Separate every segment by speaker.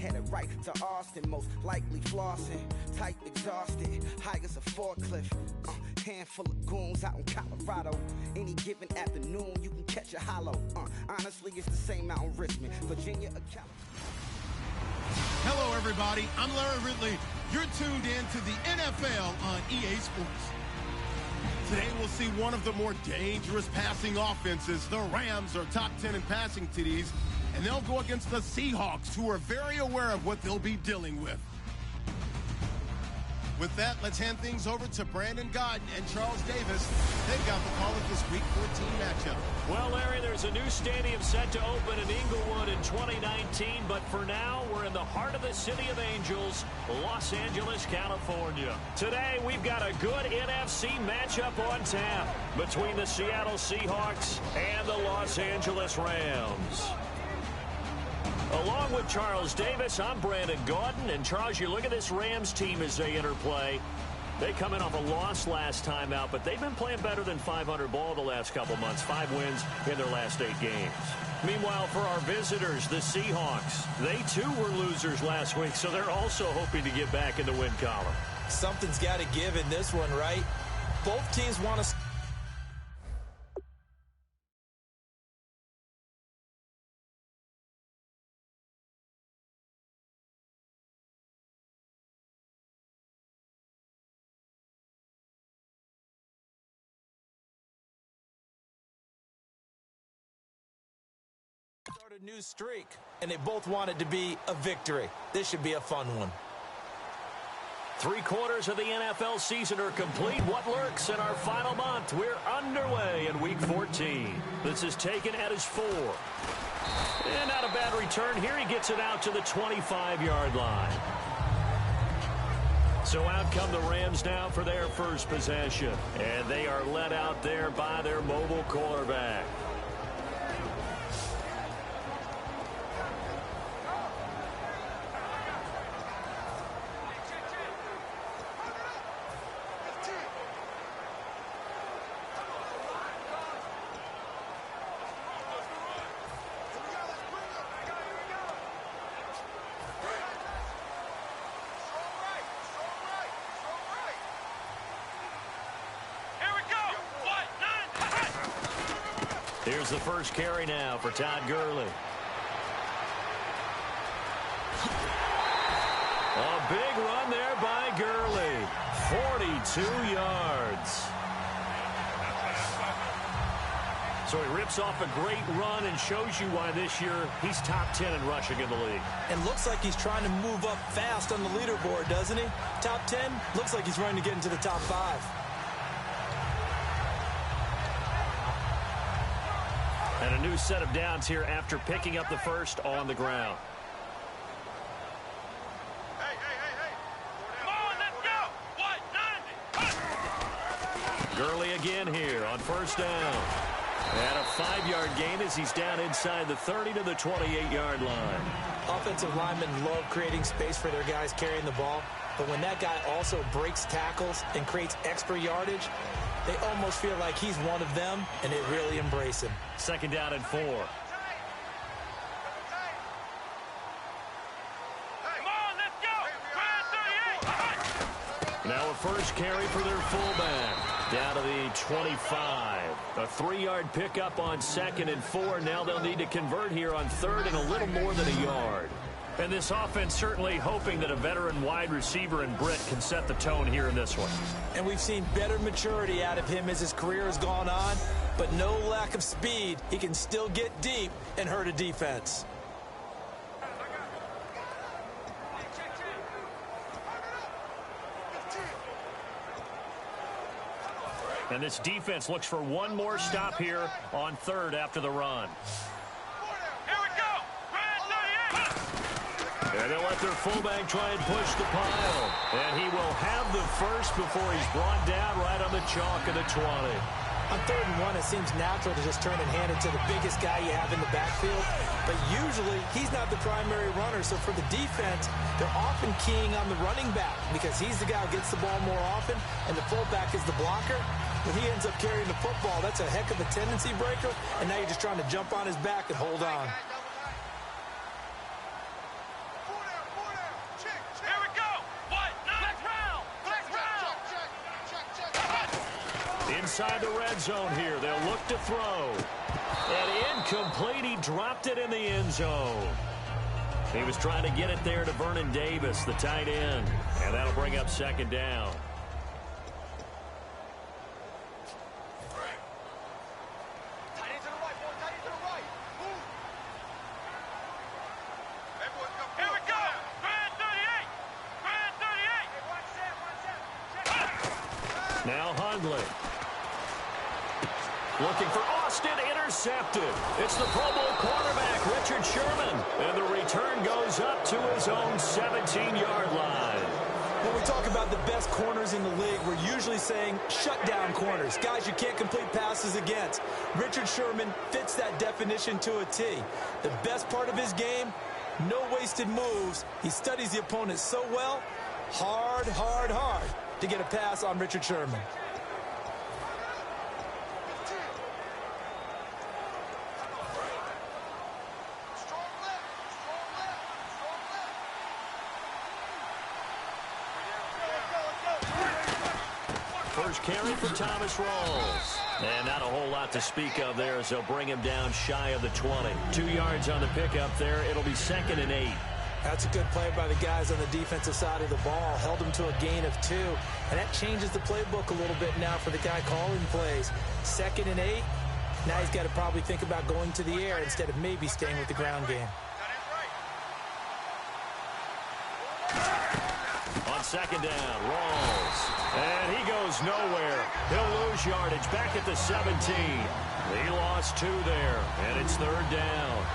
Speaker 1: headed right to Austin, most likely flossing. Tight, exhausted, high as a forklift. Handful of goons out in Colorado. Any given afternoon, you can catch a hollow. Honestly, it's the same out in Richmond, Virginia, or California.
Speaker 2: Hello, everybody. I'm Larry Ridley. You're tuned in to the NFL on EA Sports. Today, we'll see one of the more dangerous passing offenses. The Rams are top 10 in passing TDs, and they'll go against the Seahawks, who are very aware of what they'll be dealing with. With that, let's hand things over to Brandon Godden and Charles Davis. They've got the call of this Week 14 matchup.
Speaker 3: Well, Larry, there's a new stadium set to open in Inglewood in 2019, but for now, we're in the heart of the City of Angels, Los Angeles, California. Today, we've got a good NFC matchup on tap between the Seattle Seahawks and the Los Angeles Rams. Along with Charles Davis, I'm Brandon Gaudin. And, Charles, you look at this Rams team as they interplay. They come in off a loss last time out, but they've been playing better than 500 ball the last couple months. 5 wins in their last 8 games. Meanwhile, for our visitors, the Seahawks, they too were losers last week, so they're also hoping to get back in the win column.
Speaker 4: Something's got to give in this one, right? Both teams want to... start a new streak, and they both want it to be a victory. This should be a fun one.
Speaker 3: 3/4 of the NFL season are complete. What lurks in our final month? We're underway in Week 14. This is taken at his 4. And not a bad return here. He gets it out to the 25-yard line. So out come the Rams now for their first possession. And they are led out there by their mobile quarterback. Here's the first carry now for Todd Gurley. A big run there by Gurley. 42 yards. So he rips off a great run and shows you why this year he's top 10 in rushing in the league.
Speaker 4: And looks like he's trying to move up fast on the leaderboard, doesn't he? Top 10, looks like he's running to get into the top 5.
Speaker 3: And a new set of downs here after picking up the first on the ground.
Speaker 5: Hey. Come on, let's go. 90.
Speaker 3: Gurley again here on first down. And a 5-yard gain as he's down inside the 30 to the 28-yard line.
Speaker 4: Offensive linemen love creating space for their guys carrying the ball. But when that guy also breaks tackles and creates extra yardage, they almost feel like he's one of them, and they really embrace him.
Speaker 3: 2nd down and 4.
Speaker 5: Come on, let's go.
Speaker 3: Now a first carry for their fullback. Down to the 25. A 3-yard pickup on 2nd and 4. Now they'll need to convert here on 3rd and a little more than a yard. And this offense certainly hoping that a veteran wide receiver in Britt can set the tone here in this one.
Speaker 4: And we've seen better maturity out of him as his career has gone on, but no lack of speed. He can still get deep and hurt a defense.
Speaker 3: And this defense looks for one more stop here on 3rd after the run. And they'll let their fullback try and push the pile. And he will have the first before he's brought down right on the chalk of the 20.
Speaker 4: On 3rd and 1, it seems natural to just turn and hand it to the biggest guy you have in the backfield. But usually, he's not the primary runner. So for the defense, they're often keying on the running back because he's the guy who gets the ball more often, and the fullback is the blocker. When he ends up carrying the football, that's a heck of a tendency breaker, and now you're just trying to jump on his back and hold on.
Speaker 3: Inside the red zone here. They'll look to throw. And incomplete. He dropped it in the end zone. He was trying to get it there to Vernon Davis, the tight end. And that'll bring up second down. Now Hundley. Looking for Austin, intercepted. It's the Pro Bowl quarterback, Richard Sherman. And the return goes up to his own 17-yard line.
Speaker 4: When we talk about the best corners in the league, we're usually saying shutdown corners, guys you can't complete passes against. Richard Sherman fits that definition to a T. The best part of his game, no wasted moves. He studies the opponent so well, hard to get a pass on Richard Sherman.
Speaker 3: First carry for Thomas Rawls. And not a whole lot to speak of there as they'll bring him down shy of the 20. 2 yards on the pickup there. It'll be 2nd and 8.
Speaker 4: That's a good play by the guys on the defensive side of the ball. Held him to a gain of 2. And that changes the playbook a little bit now for the guy calling plays. 2nd and 8. Now he's got to probably think about going to the air instead of maybe staying with the ground game.
Speaker 3: On second down, Rawls. And he goes nowhere. He'll lose yardage back at the 17. He lost 2 there. And it's 3rd down.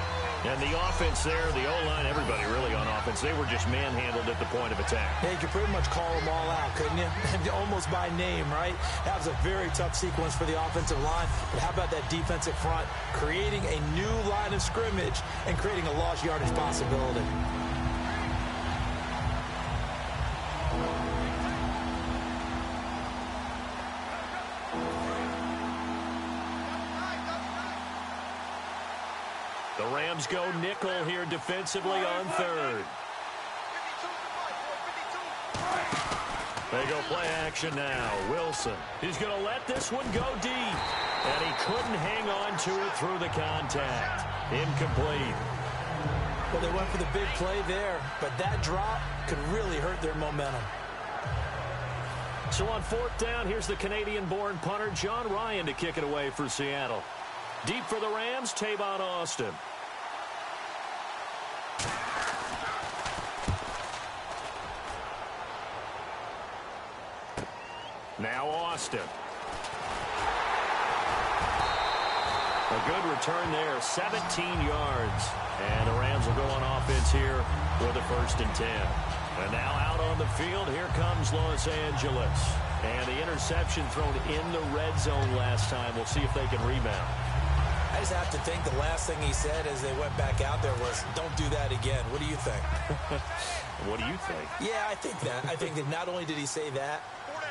Speaker 3: And the offense there, the O-line, everybody really on offense, they were just manhandled at the point of attack.
Speaker 4: Yeah, you could pretty much call them all out, couldn't you? Almost by name, right? That was a very tough sequence for the offensive line. But how about that defensive front creating a new line of scrimmage and creating a lost yardage possibility?
Speaker 3: The Rams go nickel here defensively on 3rd. They go play action now. Wilson. He's going to let this one go deep. And he couldn't hang on to it through the contact. Incomplete.
Speaker 4: Well, they went for the big play there, but that drop could really hurt their momentum.
Speaker 3: So on 4th down, here's the Canadian-born punter, John Ryan, to kick it away for Seattle. Deep for the Rams, Tavon Austin. Now Austin. A good return there, 17 yards. And the Rams will go on offense here with a 1st and 10. And now out on the field, here comes Los Angeles. And the interception thrown in the red zone last time. We'll see if they can rebound.
Speaker 4: I just have to think the last thing he said as they went back out there was, don't do that again. What do you think?
Speaker 3: What do you think?
Speaker 4: Yeah, I think that. I think that not only did he say that,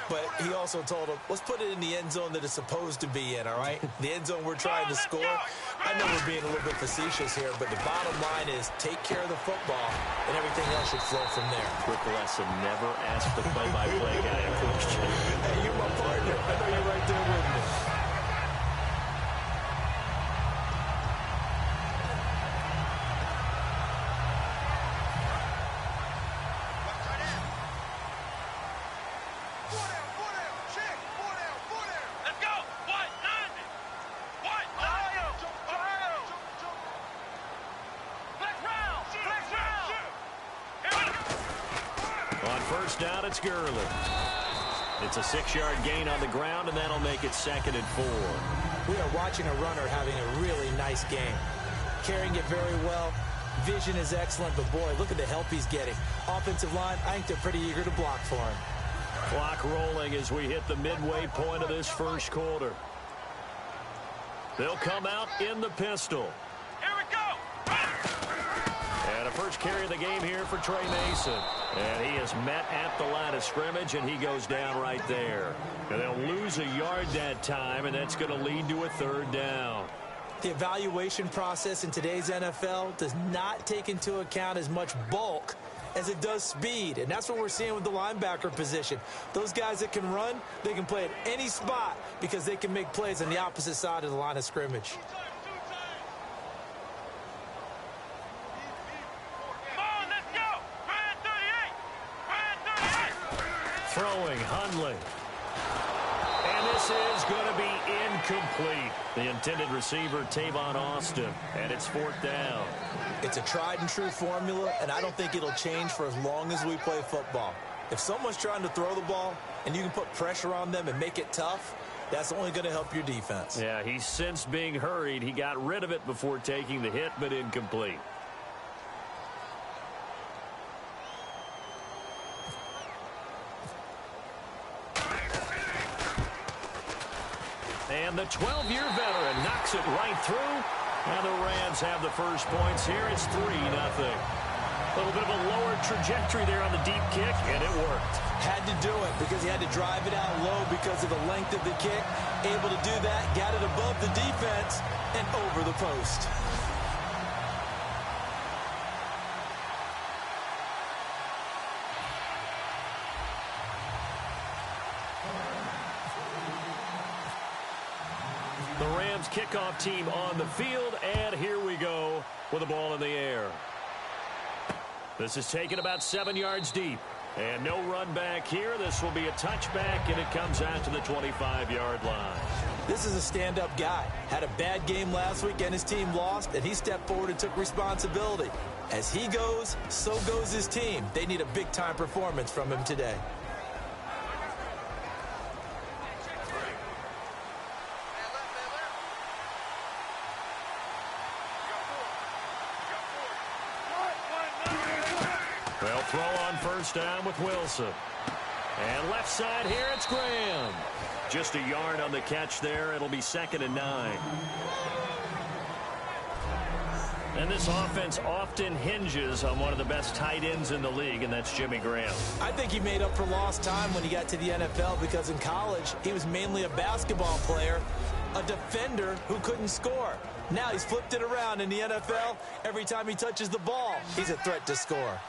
Speaker 4: but he also told him, let's put it in the end zone that it's supposed to be in, all right? The end zone we're trying to score. I know we're being a little bit facetious here, but the bottom line is take care of the football, and everything else should flow from there.
Speaker 3: Quick lesson, never ask the play-by-play guy a question.
Speaker 4: Hey, you're my partner. I know you're right there with me.
Speaker 3: Down, it's Gurley. It's a 6-yard gain on the ground, and that'll make it 2nd and 4.
Speaker 4: We are watching a runner having a really nice game. Carrying it very well. Vision is excellent, but boy, look at the help he's getting. Offensive line, I think they're pretty eager to block for him.
Speaker 3: Clock rolling as we hit the midway point of this 1st quarter. They'll come out in the pistol.
Speaker 5: Here we go.
Speaker 3: And a first carry of the game here for Trey Mason. And he is met at the line of scrimmage, and he goes down right there. And they'll lose a yard that time, and that's going to lead to a 3rd down.
Speaker 4: The evaluation process in today's NFL does not take into account as much bulk as it does speed, and that's what we're seeing with the linebacker position. Those guys that can run, they can play at any spot because they can make plays on the opposite side of the line of scrimmage.
Speaker 3: Throwing, Hundley. And this is going to be incomplete. The intended receiver, Tavon Austin, and it's 4th down.
Speaker 4: It's a tried-and-true formula, and I don't think it'll change for as long as we play football. If someone's trying to throw the ball and you can put pressure on them and make it tough, that's only going to help your defense.
Speaker 3: Yeah, he's since being hurried. He got rid of it before taking the hit, but incomplete. And the 12-year veteran knocks it right through. And the Rams have the first points here. It's 3-0. A little bit of a lower trajectory there on the deep kick, and it worked.
Speaker 4: Had to do it because he had to drive it out low because of the length of the kick. Able to do that, got it above the defense and over the post.
Speaker 3: The Rams kickoff team on the field, and here we go with the ball in the air. This is taken about 7 yards deep, and no run back here. This will be a touchback, and it comes out to the 25-yard line.
Speaker 4: This is a stand-up guy. Had a bad game last week, and his team lost, and he stepped forward and took responsibility. As he goes, so goes his team. They need a big-time performance from him today.
Speaker 3: They'll throw on first down with Wilson. And left side here, it's Graham. Just a yard on the catch there. It'll be 2nd and 9. And this offense often hinges on one of the best tight ends in the league, and that's Jimmy Graham.
Speaker 4: I think he made up for lost time when he got to the NFL because in college, he was mainly a basketball player, a defender who couldn't score. Now he's flipped it around in the NFL. Every time he touches the ball, he's a threat to score.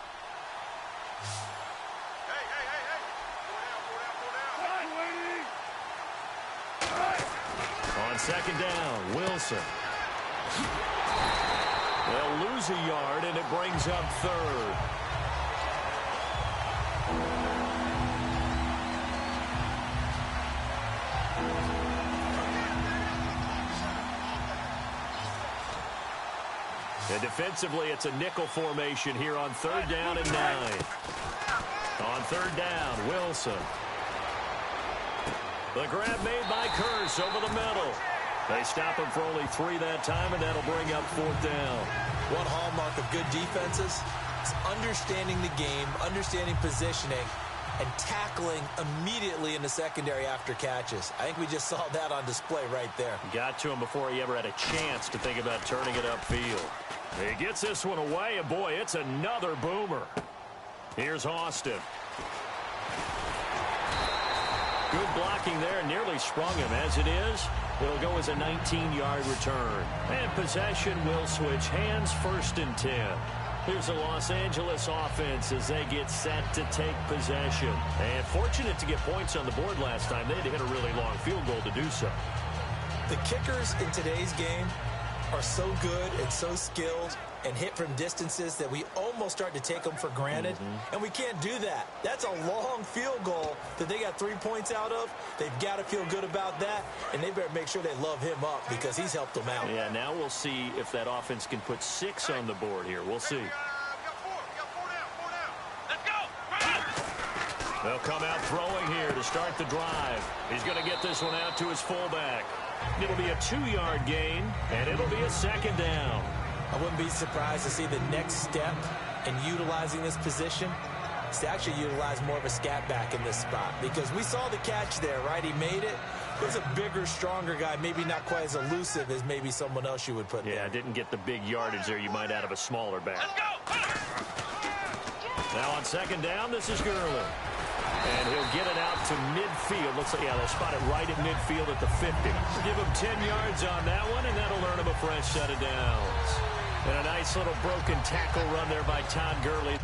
Speaker 3: On 2nd down, Wilson. They'll lose a yard, and it brings up 3rd. And defensively, it's a nickel formation here on 3rd down and 9. On 3rd down, Wilson. The grab made by Curse over the middle. They stop him for only 3 that time, and that'll bring up 4th down.
Speaker 4: One hallmark of good defenses is understanding the game, understanding positioning, and tackling immediately in the secondary after catches. I think we just saw that on display right there.
Speaker 3: Got to him before he ever had a chance to think about turning it upfield. He gets this one away, and boy, it's another boomer. Here's Austin. Good blocking there, nearly sprung him. As it is, it'll go as a 19-yard return. And possession will switch hands, 1st and 10. Here's the Los Angeles offense as they get set to take possession. And fortunate to get points on the board last time. They had to hit a really long field goal to do so.
Speaker 4: The kickers in today's game are so good and so skilled and hit from distances that we almost start to take them for granted. And we can't do that. That's a long field goal that they got 3 points out of. They've got to feel good about that, and they better make sure they love him up because he's helped them out.
Speaker 3: Yeah, now we'll see if that offense can put 6 on the board here. We'll see. They'll come out throwing here to start the drive. He's going to get this one out to his fullback. It'll be a 2-yard gain, and it'll be a 2nd down.
Speaker 4: I wouldn't be surprised to see the next step in utilizing this position is to actually utilize more of a scat back in this spot because we saw the catch there, right? He made it. He was a bigger, stronger guy, maybe not quite as elusive as maybe someone else you would put there.
Speaker 3: Yeah, didn't get the big yardage there you might out of a smaller back. Now on 2nd down, this is Gurley. And he'll get it out to midfield. Looks like, yeah, they'll spot it right at midfield at the 50. Give him 10 yards on that one, and that'll earn him a fresh set of downs. And a nice little broken tackle run there by Todd Gurley.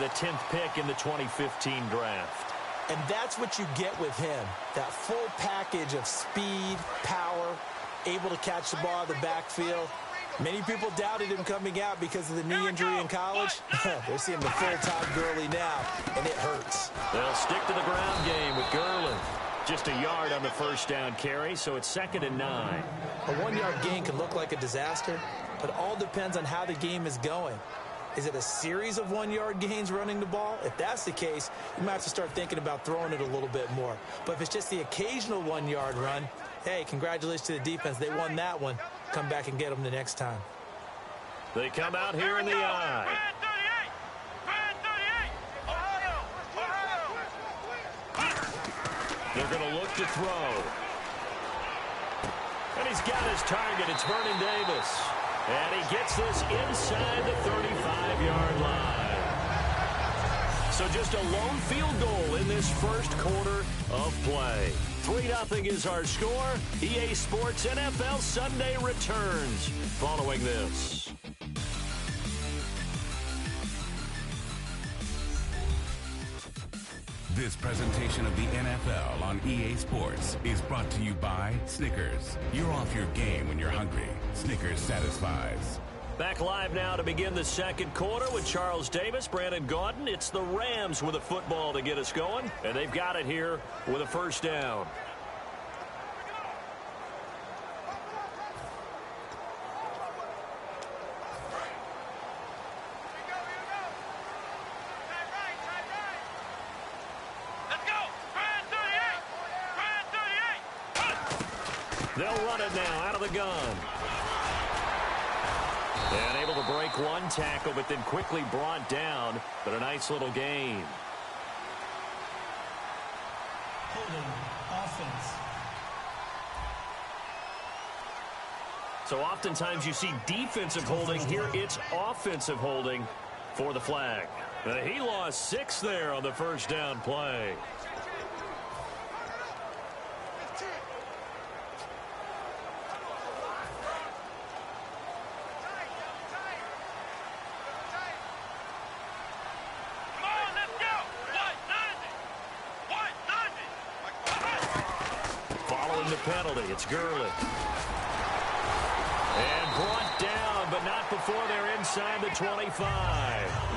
Speaker 3: the 10th pick in the 2015 draft.
Speaker 4: And that's what you get with him, that full package of speed, power, able to catch the ball out of the backfield. Many people doubted him coming out because of the knee injury in college. They're seeing the full-time Gurley now, and it hurts.
Speaker 3: They'll stick to the ground game with Gurley. Just a yard on the first down carry, so it's 2nd and 9.
Speaker 4: A 1-yard gain can look like a disaster, but it all depends on how the game is going. Is it a series of 1-yard gains running the ball? If that's the case, you might have to start thinking about throwing it a little bit more. But if it's just the occasional 1-yard run, hey, congratulations to the defense. They won that one. Come back and get them the next time.
Speaker 3: They come out here in the eye. They're going to look to throw. And he's got his target. It's Vernon Davis. And he gets this inside the 35-yard line. So just a lone field goal in this first quarter of play. 3-0 is our score. EA Sports NFL Sunday returns following this.
Speaker 6: This presentation of the NFL on EA Sports is brought to you by Snickers. You're off your game when you're hungry. Snickers satisfies.
Speaker 3: Back live now to begin the second quarter with Charles Davis, Brandon Gaudin. It's the Rams with a football to get us going, and they've got it here with a first down. They'll run it now out of the gun. And able to break one tackle, but then quickly brought down. But a nice little gain.
Speaker 7: Holding offense.
Speaker 3: So oftentimes you see defensive holding. Here it's offensive holding for the flag. He lost 6 there on the first down play. Penalty. It's Gurley. And brought down, but not before they're inside the 25.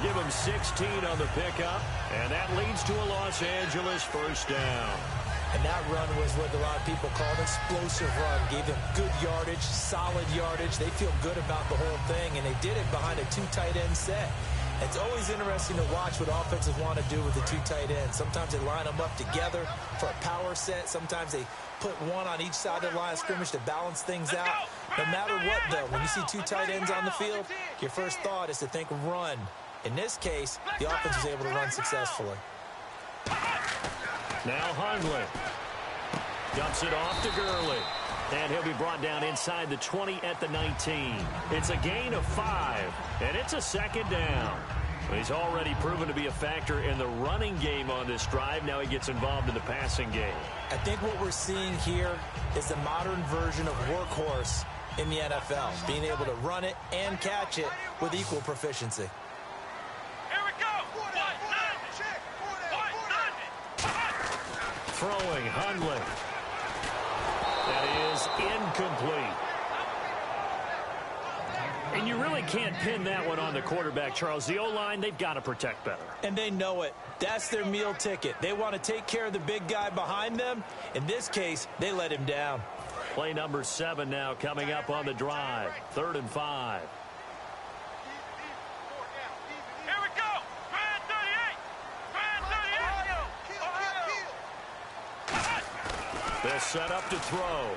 Speaker 3: Give him 16 on the pickup, and that leads to a Los Angeles first down.
Speaker 4: And that run was what a lot of people call an explosive run. Gave them good yardage, solid yardage. They feel good about the whole thing, and they did it behind a 2 tight end set. It's always interesting to watch what offenses want to do with the 2 tight ends. Sometimes they line them up together for a power set. Sometimes they put one on each side of the line of scrimmage to balance things out. No matter what, though, when you see 2 tight ends on the field, your first thought is to think run. In this case, the offense was able to run successfully.
Speaker 3: Now Hundley dumps it off to Gurley. And he'll be brought down inside the 20 at the 19. It's a gain of 5, and it's a second down. He's already proven to be a factor in the running game on this drive. Now he gets involved in the passing game.
Speaker 4: I think what we're seeing here is the modern version of workhorse in the NFL, being able to run it and catch it with equal proficiency.
Speaker 5: Here we go.
Speaker 3: Throwing Hundley. That is incomplete. And you really can't pin that one on the quarterback, Charles. The O-line, they've got to protect better.
Speaker 4: And they know it. That's their meal ticket. They want to take care of the big guy behind them. In this case, they let him down.
Speaker 3: Play number 7 now coming up on the drive. 3rd and 5.
Speaker 5: Here we go. Brand 38.
Speaker 3: They're set up to throw.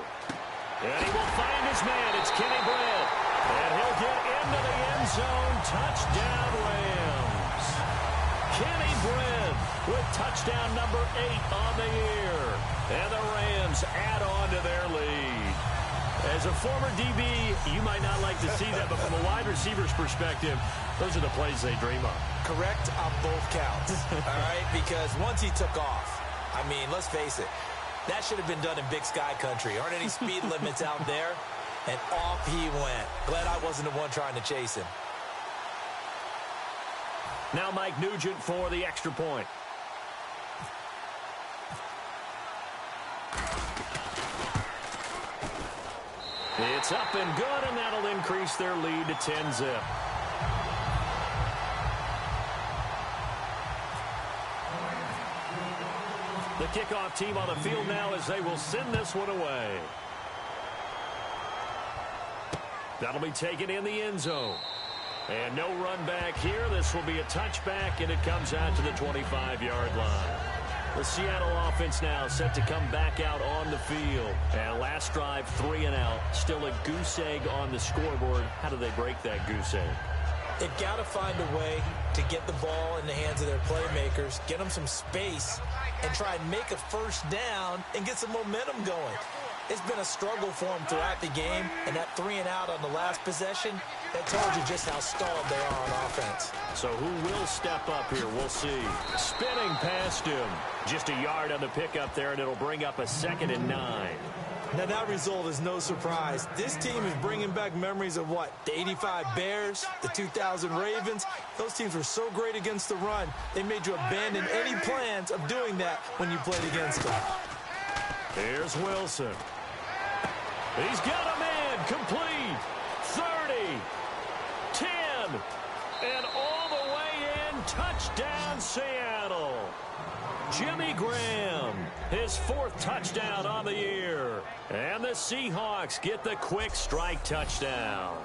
Speaker 3: And he will find his man. It's Kenny Britt. And he'll get into the end zone. Touchdown, Rams. Kenny Britt with touchdown number 8 on the year. And the Rams add on to their lead. As a former DB, you might not like to see that, but from a wide receiver's perspective, those are the plays they dream of.
Speaker 4: Correct on both counts, all right? Because once he took off, I mean, let's face it, that should have been done in Big Sky Country. Aren't any speed limits out there? And off he went. Glad I wasn't the one trying to chase him.
Speaker 3: Now Mike Nugent for the extra point. It's up and good, and that'll increase their lead to 10-zip. The kickoff team on the field now as they will send this one away. That'll be taken in the end zone. And no run back here. This will be a touchback, and it comes out to the 25-yard line. The Seattle offense now set to come back out on the field. And last drive, 3 and out. Still a goose egg on the scoreboard. How do they break that goose egg?
Speaker 4: They've got to find a way to get the ball in the hands of their playmakers, get them some space, and try and make a first down and get some momentum going. It's been a struggle for them throughout the game, and that 3 and out on the last possession, that told you just how stalled they are on offense.
Speaker 3: So who will step up here? We'll see. Spinning past him. Just a yard on the pickup there, and it'll bring up a 2nd and 9.
Speaker 4: Now, that result is no surprise. This team is bringing back memories of what? The 85 Bears, the 2000 Ravens. Those teams were so great against the run, they made you abandon any plans of doing that when you played against them.
Speaker 3: Here's Wilson. He's got a man. Complete. 30. 10. And all the way in. Touchdown, Seattle. Jimmy Graham, his 4th touchdown on the year. And the Seahawks get the quick strike touchdown.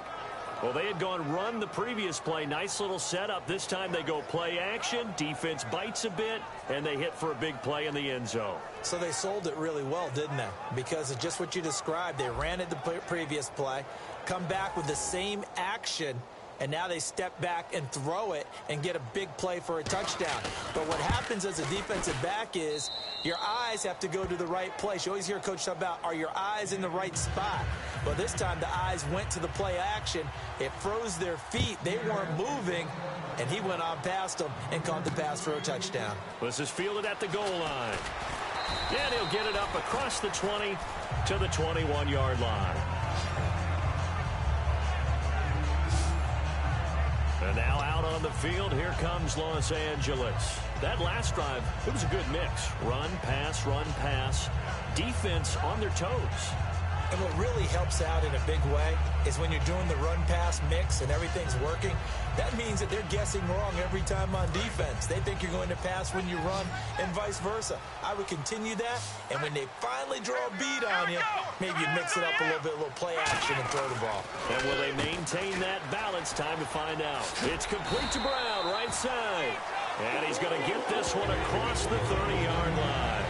Speaker 3: Well, they had gone run the previous play. Nice little setup. This time they go play action. Defense bites a bit, and they hit for a big play in the end zone.
Speaker 4: So they sold it really well, didn't they? Because of just what you described. They ran it the previous play, come back with the same action, and now they step back and throw it and get a big play for a touchdown. But what happens as a defensive back is your eyes have to go to the right place. You always hear Coach talk about, are your eyes in the right spot? Well, this time the eyes went to the play action. It froze their feet. They weren't moving, and he went on past them and caught the pass for a touchdown.
Speaker 3: This is fielded at the goal line. And he'll get it up across the 20 to the 21-yard line. And now out on the field, here comes Los Angeles. That last drive, it was a good mix. Run, pass, defense on their toes.
Speaker 4: And what really helps out in a big way is when you're doing the run-pass mix and everything's working, that means that they're guessing wrong every time on defense. They think you're going to pass when you run and vice versa. I would continue that, and when they finally draw a beat on you, maybe you mix it up a little bit, a little play action and throw the ball.
Speaker 3: And will they maintain that balance? Time to find out. It's complete to Brown, right side. And he's going to get this one across the 30-yard line.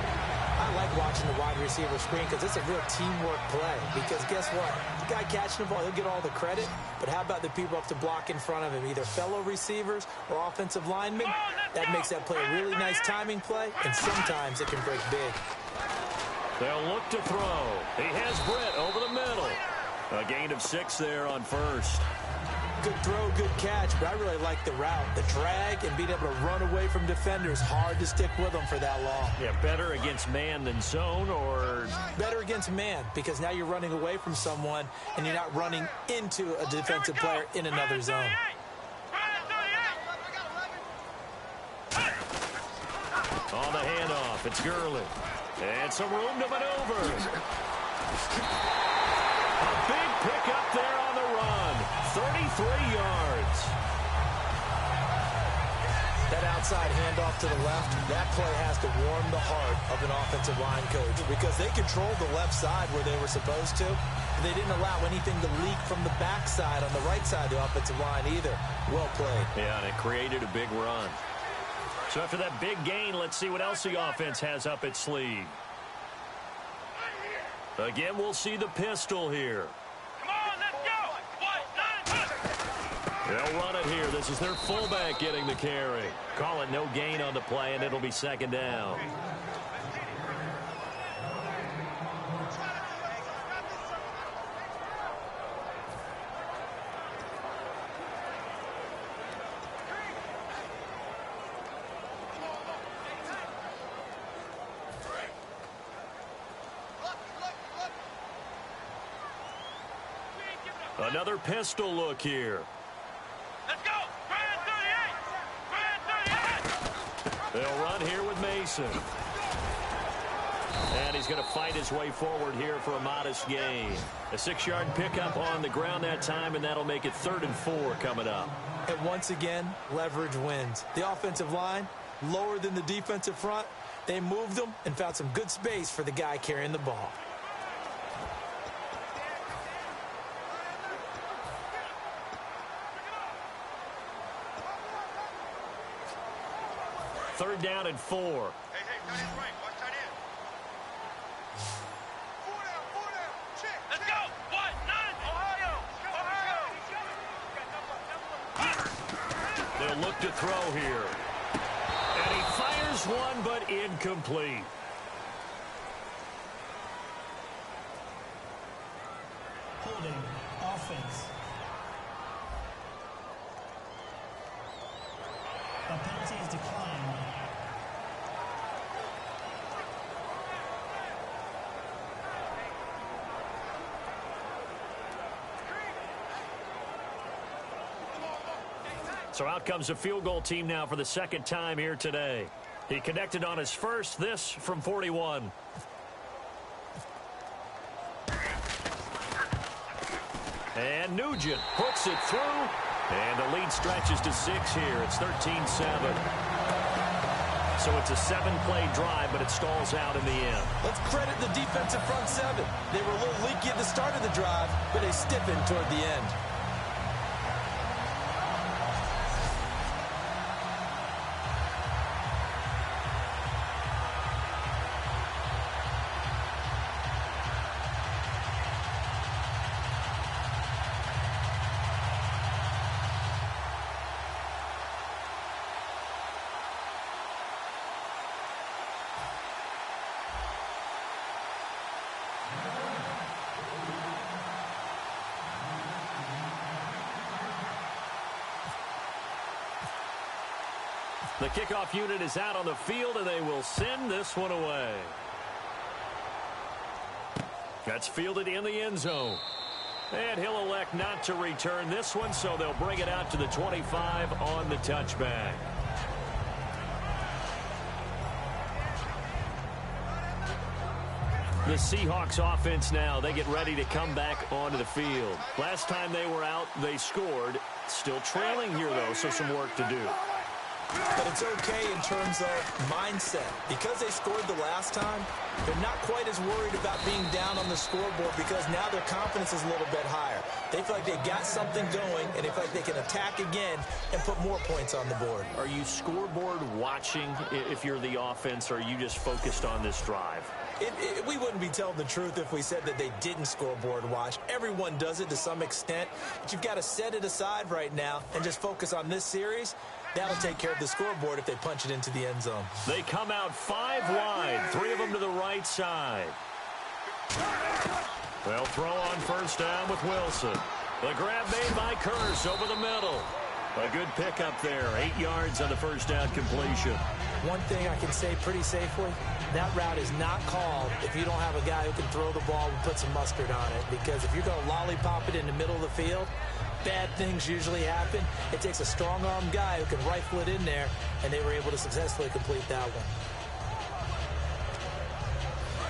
Speaker 4: I like watching the wide receiver screen because it's a real teamwork play. Because guess what? The guy catching the ball, he'll get all the credit. But how about the people up to block in front of him, either fellow receivers or offensive linemen? That makes that play a really nice timing play, and sometimes it can break big.
Speaker 3: They'll look to throw. He has Britt over the middle. A gain of 6 there on first.
Speaker 4: Good throw, good catch, but I really like the route. The drag and being able to run away from defenders. Hard to stick with them for that long.
Speaker 3: Yeah, better against man than zone, or?
Speaker 4: Better against man, because now you're running away from someone and you're not running into a defensive player in another zone.
Speaker 3: On the handoff, it's Gurley. And some room to maneuver. A big pickup there on the run. 33 yards.
Speaker 4: That outside handoff to the left, that play has to warm the heart of an offensive line coach because they controlled the left side where they were supposed to. They didn't allow anything to leak from the backside on the right side of the offensive line either. Well played.
Speaker 3: Yeah, and it created a big run. So after that big gain, let's see what else the offense has up its sleeve. Again, we'll see the pistol here.
Speaker 5: Come on, let's go!
Speaker 3: They'll run it here. This is their fullback getting the carry. Call it no gain on the play, and it'll be 2nd down. Another pistol look here.
Speaker 5: Let's go!
Speaker 3: They'll run here with Mason. And he's going to fight his way forward here for a modest gain. A 6-yard pickup on the ground that time, and that'll make it 3rd and 4 coming up.
Speaker 4: And once again, leverage wins. The offensive line, lower than the defensive front. They moved them and found some good space for the guy carrying the ball.
Speaker 3: Third down and 4.
Speaker 5: Hey, tight end right. Watch tight end. 4 down. Check. Let's go. 1-9. Ohio.
Speaker 3: They'll look to throw here. And he fires one, but incomplete.
Speaker 7: Holding offense. A penalty is declined.
Speaker 3: So out comes a field goal team now for the second time here today. He connected on his first, this from 41. And Nugent puts it through. And the lead stretches to 6 here. It's 13-7. So it's a 7-play drive, but it stalls out in the end.
Speaker 4: Let's credit the defensive front 7. They were a little leaky at the start of the drive, but they stiffened toward the end.
Speaker 3: The kickoff unit is out on the field, and they will send this one away. That's fielded in the end zone. And he'll elect not to return this one, so they'll bring it out to the 25 on the touchback. The Seahawks offense now, they get ready to come back onto the field. Last time they were out, they scored. Still trailing here, though, so some work to do.
Speaker 4: But it's okay in terms of mindset. Because they scored the last time, they're not quite as worried about being down on the scoreboard because now their confidence is a little bit higher. They feel like they've got something going, and they feel like they can attack again and put more points on the board.
Speaker 3: Are you scoreboard watching if you're the offense, or are you just focused on this drive?
Speaker 4: We wouldn't be telling the truth if we said that they didn't scoreboard watch. Everyone does it to some extent, but you've got to set it aside right now and just focus on this series. That'll take care of the scoreboard if they punch it into the end zone.
Speaker 3: They come out 5 wide, 3 of them to the right side. They'll throw on first down with Wilson. The grab made by Curse over the middle. A good pickup there, 8 yards on the first down completion.
Speaker 4: One thing I can say pretty safely, that route is not called if you don't have a guy who can throw the ball and put some mustard on it. Because if you're going to lollipop it in the middle of the field, bad things usually happen. It takes a strong-arm guy who can rifle it in there, and they were able to successfully complete that one.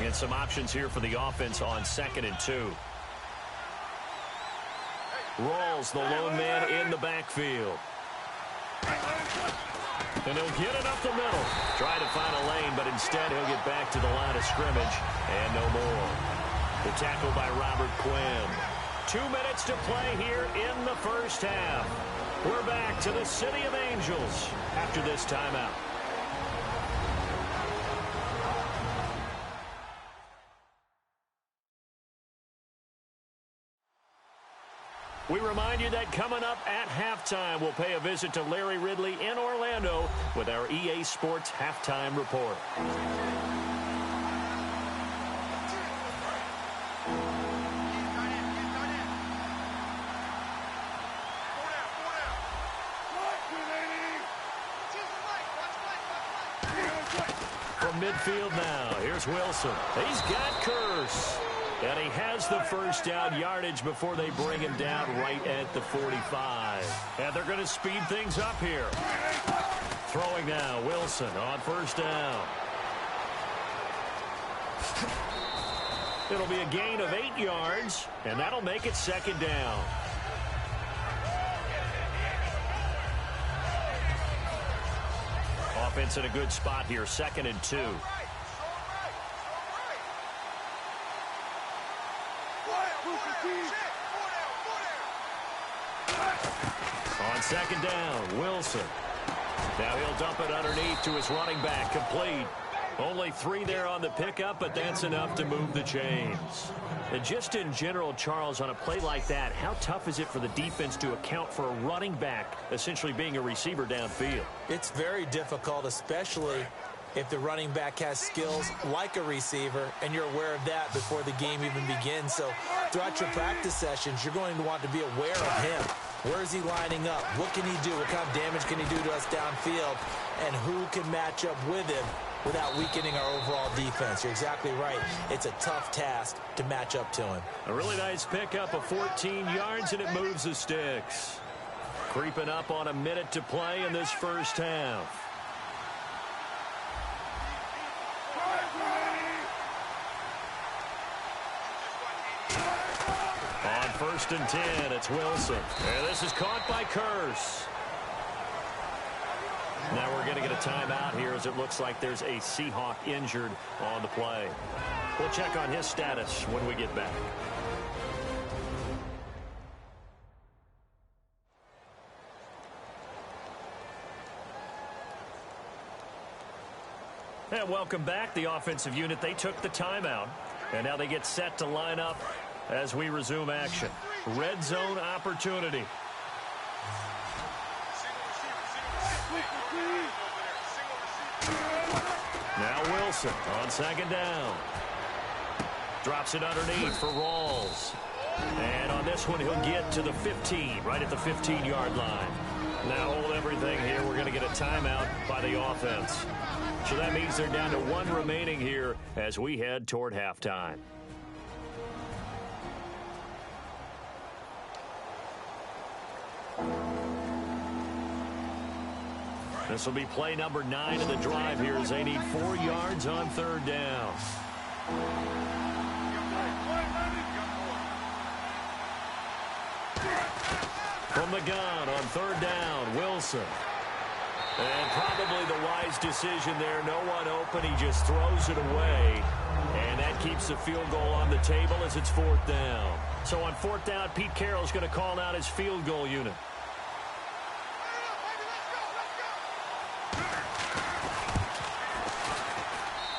Speaker 3: And some options here for the offense on 2nd and 2. Rawls, the lone man in the backfield. And he'll get it up the middle. Try to find a lane, but instead he'll get back to the line of scrimmage. And no more. The tackle by Robert Quinn. 2 minutes to play here in the first half. We're back to the City of Angels after this timeout. We remind you that coming up at halftime, we'll pay a visit to Larry Ridley in Orlando with our EA Sports Halftime Report. From midfield now, here's Wilson. He's got Curse. And he has the first down yardage before they bring him down right at the 45. And they're going to speed things up here. Throwing now, Wilson on first down. It'll be a gain of 8 yards, and that'll make it second down. Offense in a good spot here, 2nd and 2. On second down, Wilson. Now he'll dump it underneath to his running back, complete. Only 3 there on the pickup, but that's enough to move the chains. And just in general, Charles, on a play like that, how tough is it for the defense to account for a running back essentially being a receiver downfield?
Speaker 4: It's very difficult, especially if the running back has skills like a receiver, and you're aware of that before the game even begins. So throughout your practice sessions, you're going to want to be aware of him. Where is he lining up? What can he do? What kind of damage can he do to us downfield? And who can match up with him without weakening our overall defense? You're exactly right. It's a tough task to match up to him.
Speaker 3: A really nice pickup of 14 yards, and it moves the sticks. Creeping up on a minute to play in this first half. On 1st and 10, it's Wilson. And this is caught by Curse. Now we're going to get a timeout here as it looks like there's a Seahawk injured on the play. We'll check on his status when we get back. And welcome back. The offensive unit, they took the timeout. And now they get set to line up as we resume action. Red zone opportunity. Now Wilson on second down. Drops it underneath for Rawls. And on this one, he'll get to the 15, right at the 15-yard line. Now hold everything here. We're going to get a timeout by the offense. So that means they're down to 1 remaining here as we head toward halftime. This will be play number 9 of the drive here as they need 4 yards on 3rd down. From the gun on 3rd down, Wilson. And probably the wise decision there. No one open. He just throws it away. And that keeps the field goal on the table as it's 4th down. So on 4th down, Pete Carroll's going to call out his field goal unit.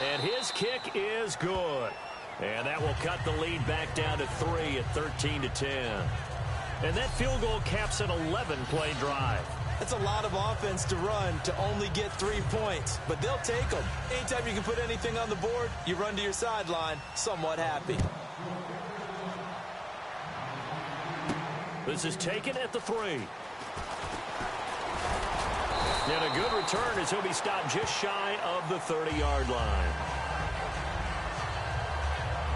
Speaker 3: And his kick is good. And that will cut the lead back down to 3 at 13-10. And that field goal caps an 11-play drive.
Speaker 4: That's a lot of offense to run to only get 3 points, but they'll take them. Anytime you can put anything on the board, you run to your sideline somewhat happy.
Speaker 3: This is taken at the 3. And a good return as he'll be stopped just shy of the 30-yard line.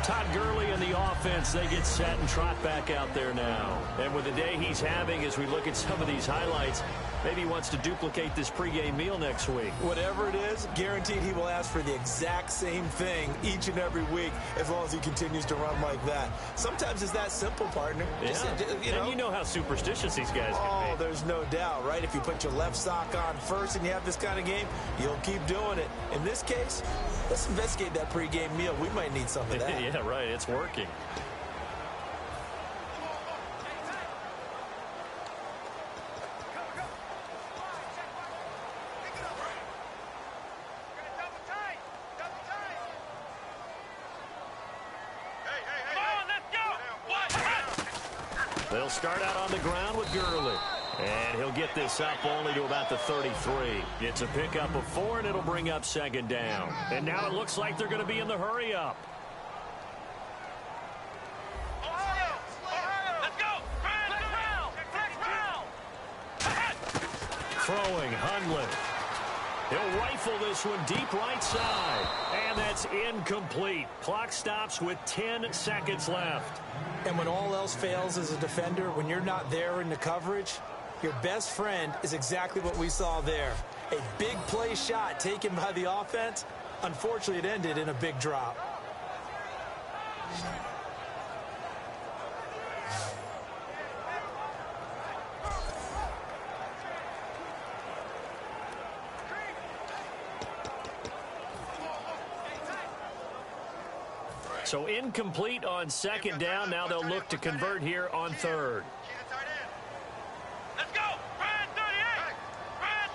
Speaker 3: Todd Gurley and the offense, they get set and trot back out there now. And with the day he's having, as we look at some of these highlights, maybe he wants to duplicate this pregame meal next week.
Speaker 4: Whatever it is, guaranteed he will ask for the exact same thing each and every week as long as he continues to run like that. Sometimes it's that simple, partner.
Speaker 3: Yeah.
Speaker 4: And
Speaker 3: you know how superstitious these guys can be.
Speaker 4: Oh, there's no doubt, right? If you put your left sock on first and you have this kind of game, you'll keep doing it. In this case, let's investigate that pregame meal. We might need some of that.
Speaker 3: Yeah, right. It's working. They'll start out on the ground with Gurley. And he'll get this up only to about the 33. It's a pickup of 4, and it'll bring up 2nd down. And now it looks like they're going to be in the hurry-up. Throwing, Hundley. He'll rifle this one deep right side. And that's incomplete. Clock stops with 10 seconds left.
Speaker 4: And when all else fails as a defender, when you're not there in the coverage, Your best friend is exactly what we saw there. A big play shot taken by the offense. Unfortunately, it ended in a big drop.
Speaker 3: So incomplete on second down. Now they'll look to convert here on third.
Speaker 5: Let's go! Ryan 38! Ryan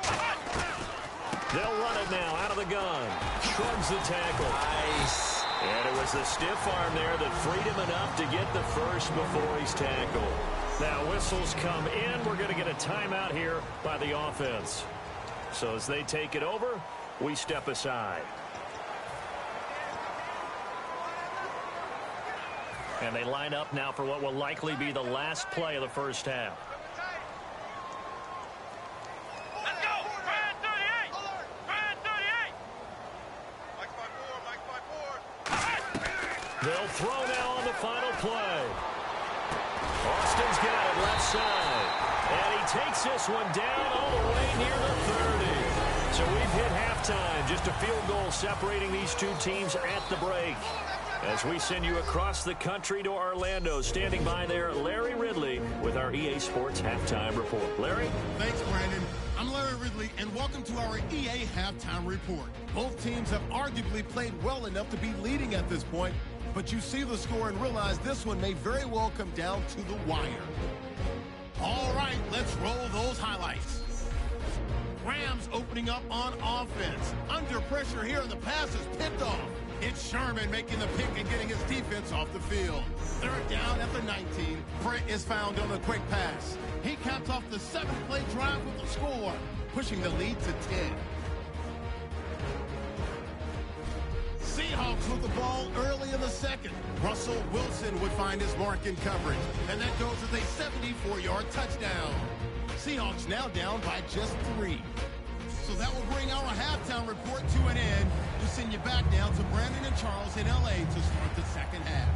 Speaker 5: 38!
Speaker 3: They'll run it now out of the gun. Shrugs the tackle.
Speaker 4: Nice.
Speaker 3: And it was the stiff arm there that freed him enough to get the first before he's tackled. Now whistles come in. We're going to get a timeout here by the offense. So as they take it over, we step aside. And they line up now for what will likely be the last play of the first half.
Speaker 5: Let's go! Ryan 38! Ryan 38! Mike 5-4, Mike 5-4.
Speaker 3: They'll throw now on the final play. Austin's got it left side. And he takes this one down all the way near the 30. So we've hit halftime. Just a field goal separating these two teams at the break. As we send you across the country to Orlando, standing by there, Larry Ridley with our EA Sports Halftime Report. Larry?
Speaker 2: Thanks, Brandon. I'm Larry Ridley, and welcome to our EA Halftime Report. Both teams have arguably played well enough to be leading at this point, but you see the score and realize this one may very well come down to the wire. All right, let's roll those highlights. Rams opening up on offense. Under pressure here, and the pass is picked off. It's Sherman making the pick and getting his defense off the field. Third down at the 19. Brent is found on a quick pass. He caps off the 7-play drive with the score, pushing the lead to 10. Seahawks with the ball early in the second. Russell Wilson would find his mark in coverage, and that goes as a 74-yard touchdown. Seahawks now down by just 3. So that will bring our halftime report to an end. We'll send you back now to Brandon and Charles in L.A. to start the second half.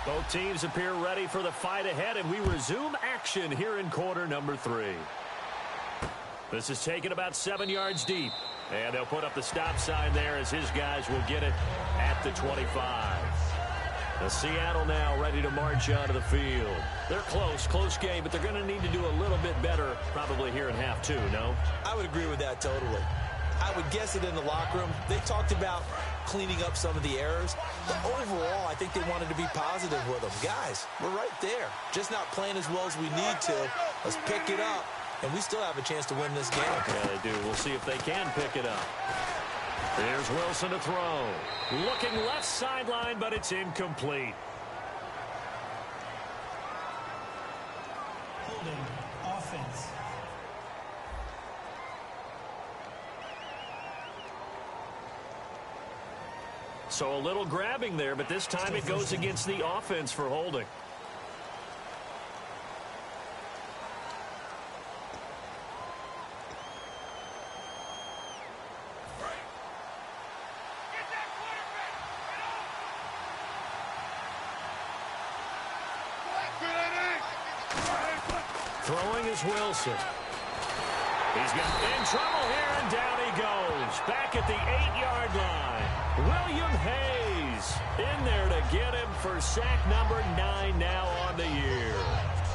Speaker 3: Both teams appear ready for the fight ahead, and we resume action here in quarter number 3. This is taken about 7 yards deep, and they'll put up the stop sign there as his guys will get it at the 25. The Seattle now ready to march onto the field. They're close game, but they're going to need to do a little bit better probably here in half 2, no?
Speaker 4: I would agree with that totally. I would guess it in the locker room. They talked about cleaning up some of the errors, but overall, I think they wanted to be positive with them. Guys, we're right there. Just not playing as well as we need to. Let's pick it up, and we still have a chance to win this game.
Speaker 3: Yeah, they do. We'll see if they can pick it up. Here's Wilson to throw. Looking left sideline, but it's incomplete.
Speaker 7: Holding offense.
Speaker 3: So a little grabbing there, but this time it goes against the offense for holding. Throwing is Wilson. He's in trouble here, and down he goes. Back at the 8-yard line. William Hayes in there to get him for sack number 9 now on the year.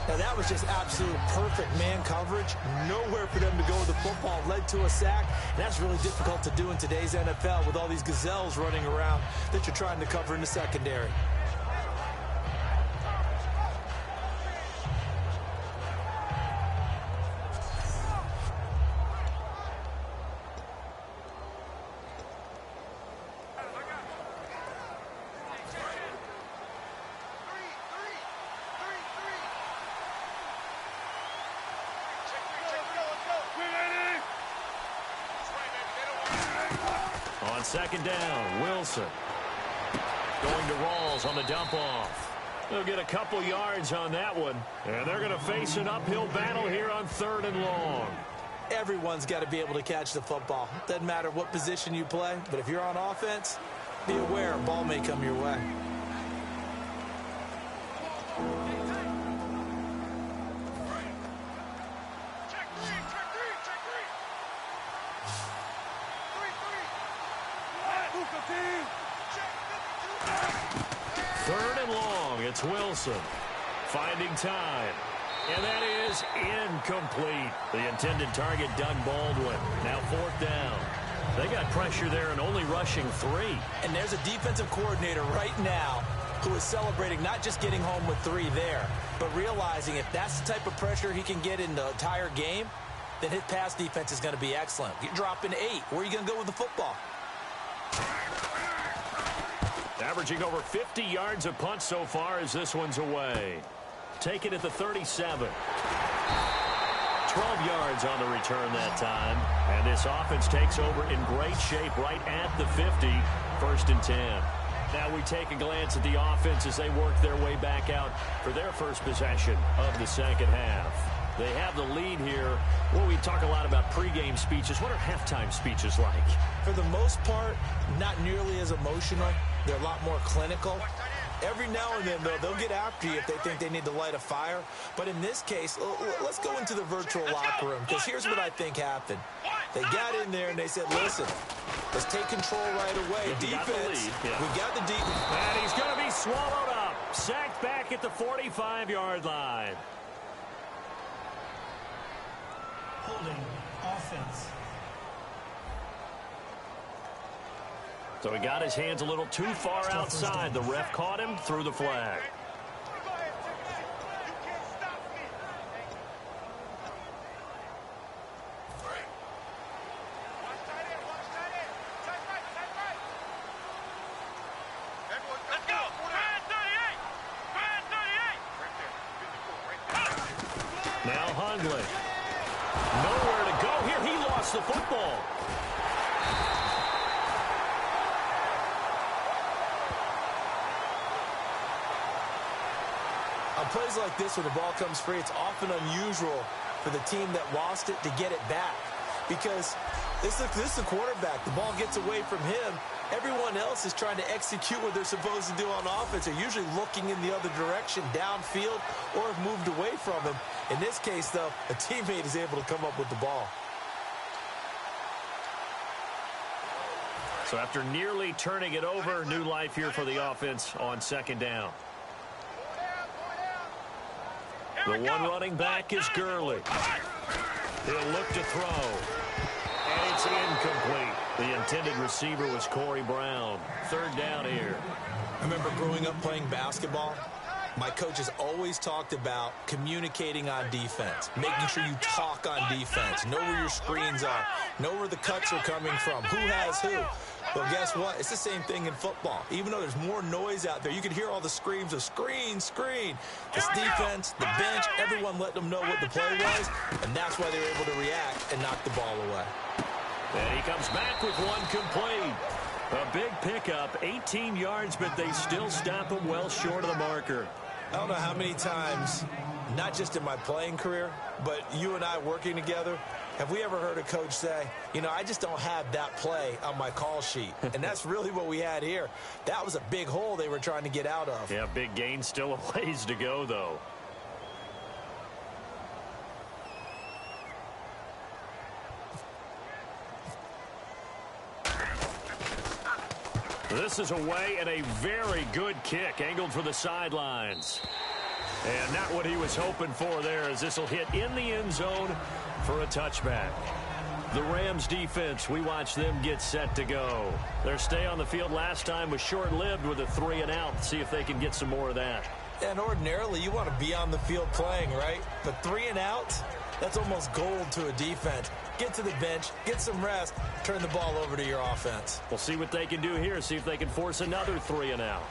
Speaker 4: Now, that was just absolute perfect man coverage. Nowhere for them to go with the football. Led to a sack. That's really difficult to do in today's NFL with all these gazelles running around that you're trying to cover in the secondary.
Speaker 3: On second down, Wilson going to Rawls on the dump off. They'll get a couple yards on that one. And they're going to face an uphill battle here on 3rd and long.
Speaker 4: Everyone's got to be able to catch the football. Doesn't matter what position you play, but if you're on offense, be aware a ball may come your way.
Speaker 5: Check three.
Speaker 3: 3rd and long. It's Wilson finding time. And that is incomplete. The intended target, Doug Baldwin. Now 4th down. They got pressure there and only rushing 3.
Speaker 4: And there's a defensive coordinator right now who is celebrating not just getting home with 3 there, but realizing if that's the type of pressure he can get in the entire game, then his pass defense is going to be excellent. You're dropping 8. Where are you going to go with the football?
Speaker 3: Averaging over 50 yards a punt so far as this one's away. Take it at the 37. 12 yards on the return that time. And this offense takes over in great shape right at the 50. 1st and 10. Now we take a glance at the offense as they work their way back out for their first possession of the second half. They have the lead here. Well, we talk a lot about pregame speeches. What are halftime speeches like?
Speaker 4: For the most part, not nearly as emotional. They're a lot more clinical. Every now and then, though, they'll get after you if they think they need to light a fire. But in this case, let's go into the virtual locker room, because here's what I think happened. They got in there and they said, listen, let's take control right away. Defense, we got the defense.
Speaker 3: And he's going to be swallowed up. Sacked back at the 45-yard line.
Speaker 7: Holding offense.
Speaker 3: So he got his hands a little too far outside. The ref caught him, threw the flag.
Speaker 5: Go ahead, take a seat. You can't stop me. Watch tight end. Tight right. Everyone, let's go. Man 38. Man 38. Right there. Physical, right there.
Speaker 3: Now Hundley. Nowhere to go here. He lost the football.
Speaker 4: On plays like this where the ball comes free, it's often unusual for the team that lost it to get it back. Because this is the quarterback. The ball gets away from him. Everyone else is trying to execute what they're supposed to do on offense. They're usually looking in the other direction, downfield, or have moved away from him. In this case, though, a teammate is able to come up with the ball.
Speaker 3: So after nearly turning it over, new life here for the offense on 2nd down. The one running back is Gurley. He'll look to throw. And it's incomplete. The intended receiver was Corey Brown. 3rd down here.
Speaker 4: I remember growing up playing basketball. My coaches always talked about communicating on defense, making sure you talk on defense, know where your screens are, know where the cuts are coming from, who has who. Well, guess what? It's the same thing in football. Even though there's more noise out there, you can hear all the screams of screen, screen. This defense, the bench, everyone let them know what the play was, and that's why they were able to react and knock the ball away.
Speaker 3: And he comes back with one complete. A big pickup, 18 yards, but they still stop him well short of the marker.
Speaker 4: I don't know how many times, not just in my playing career, but you and I working together, have we ever heard a coach say, you know, I just don't have that play on my call sheet. And that's really what we had here. That was a big hole they were trying to get out of.
Speaker 3: Yeah, big gain, still a ways to go, though. This is away and a very good kick, angled for the sidelines. And not what he was hoping for there, as this will hit in the end zone for a touchback. The Rams defense, we watch them get set to go. Their stay on the field last time was short-lived with a 3-and-out. See if they can get some more of that.
Speaker 4: And ordinarily, you want to be on the field playing, right? But 3-and-out, that's almost gold to a defense. Get to the bench, get some rest, turn the ball over to your offense.
Speaker 3: We'll see what they can do here, see if they can force another 3-and-out.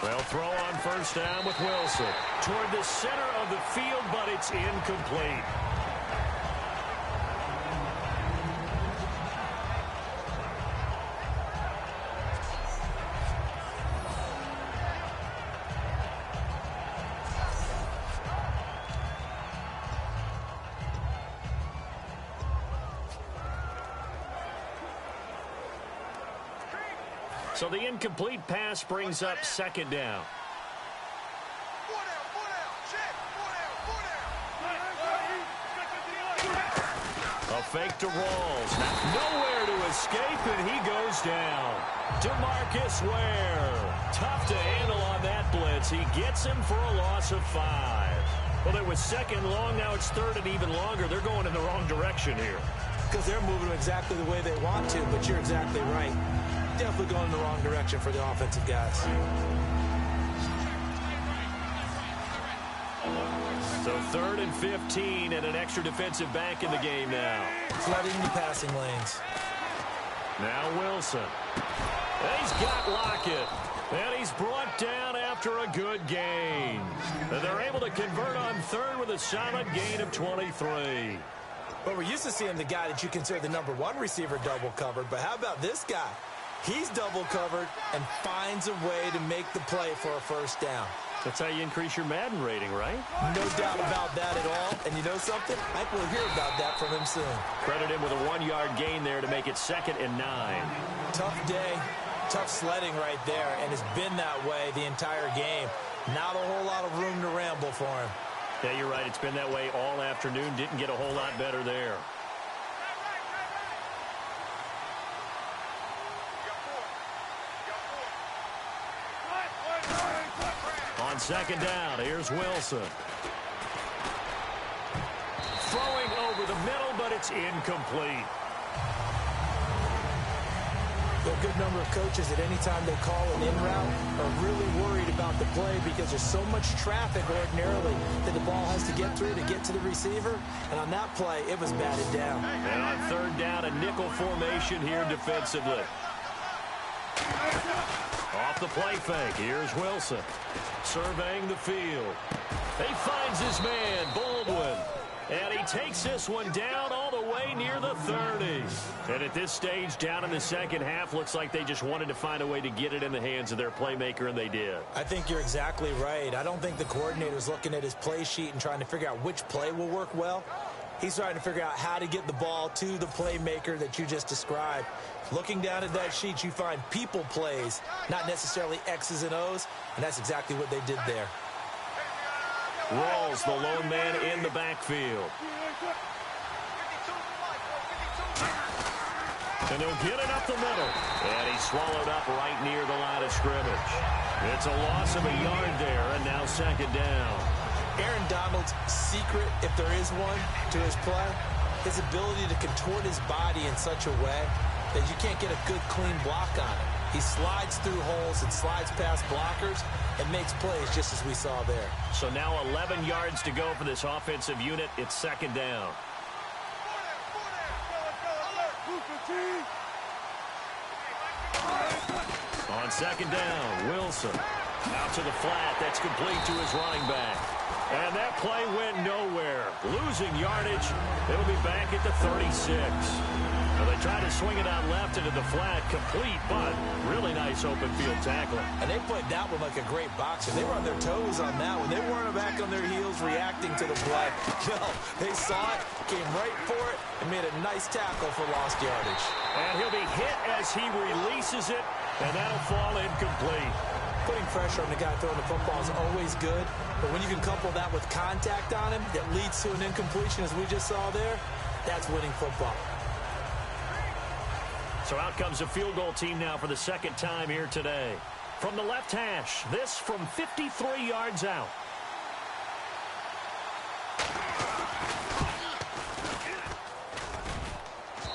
Speaker 3: They'll throw on 1st down with Wilson. Toward the center of the field, but it's incomplete. So the incomplete pass brings up second down. A fake to Rawls. Nowhere to escape, and he goes down. DeMarcus Ware. Tough to handle on that blitz. He gets him for a loss of 5. Well, it was second long. Now it's third and even longer. They're going in the wrong direction here.
Speaker 4: Because they're moving exactly the way they want to, but you're exactly right. Definitely going in the wrong direction for the offensive guys.
Speaker 3: So third and 15 and an extra defensive back in the game now.
Speaker 4: Flooding the passing lanes.
Speaker 3: Now Wilson. He's got Lockett. And he's brought down after a good gain. And they're able to convert on third with a solid gain of 23.
Speaker 4: But we're used to seeing the guy that you consider the number 1 receiver double covered. But how about this guy? He's double covered and finds a way to make the play for a first down.
Speaker 3: That's how you increase your Madden rating, right?
Speaker 4: No doubt about that at all. And you know something? I think we'll hear about that from him soon.
Speaker 3: Credit him with a 1-yard gain there to make it 2nd and 9.
Speaker 4: Tough day, tough sledding right there, and it's been that way the entire game. Not a whole lot of room to ramble for him.
Speaker 3: Yeah, you're right. It's been that way all afternoon. Didn't get a whole lot better there. On second down, here's Wilson. Throwing over the middle, but it's incomplete.
Speaker 4: A good number of coaches at any time they call an in route are really worried about the play because there's so much traffic ordinarily that the ball has to get through to get to the receiver. And on that play, it was batted down.
Speaker 3: And on third down, a nickel formation here defensively. Off the play fake, here's Wilson. Surveying the field. He finds his man, Baldwin. And he takes this one down all the way near the 30. And at this stage, down in the second half, looks like they just wanted to find a way to get it in the hands of their playmaker, and they did.
Speaker 4: I think you're exactly right. I don't think the coordinator's looking at his play sheet and trying to figure out which play will work well. He's trying to figure out how to get the ball to the playmaker that you just described. Looking down at that sheet, you find people plays, not necessarily X's and O's, and that's exactly what they did there.
Speaker 3: Rawls, the lone man in the backfield. And he'll get it up the middle. And he's swallowed up right near the line of scrimmage. It's a loss of a yard there, and now second down.
Speaker 4: Aaron Donald's secret, if there is one, to his play, his ability to contort his body in such a way that you can't get a good, clean block on him. He slides through holes and slides past blockers and makes plays just as we saw there.
Speaker 3: So now 11 yards to go for this offensive unit. It's second down. On second down, Wilson. Out to the flat. That's complete to his running back. And that play went nowhere. Losing yardage. It'll be back at the 36. Now they try to swing it out left into the flat. Complete, but really nice open field tackle.
Speaker 4: And they played that one like a great boxer. They were on their toes on that one. They weren't back on their heels reacting to the play. No, they saw it, came right for it, and made a nice tackle for lost yardage.
Speaker 3: And he'll be hit as he releases it, and that'll fall incomplete.
Speaker 4: Putting pressure on the guy throwing the football is always good, but when you can couple that with contact on him that leads to an incompletion, as we just saw there, that's winning football.
Speaker 3: So out comes a field goal team now for the second time here today. From the left hash, this from 53 yards out.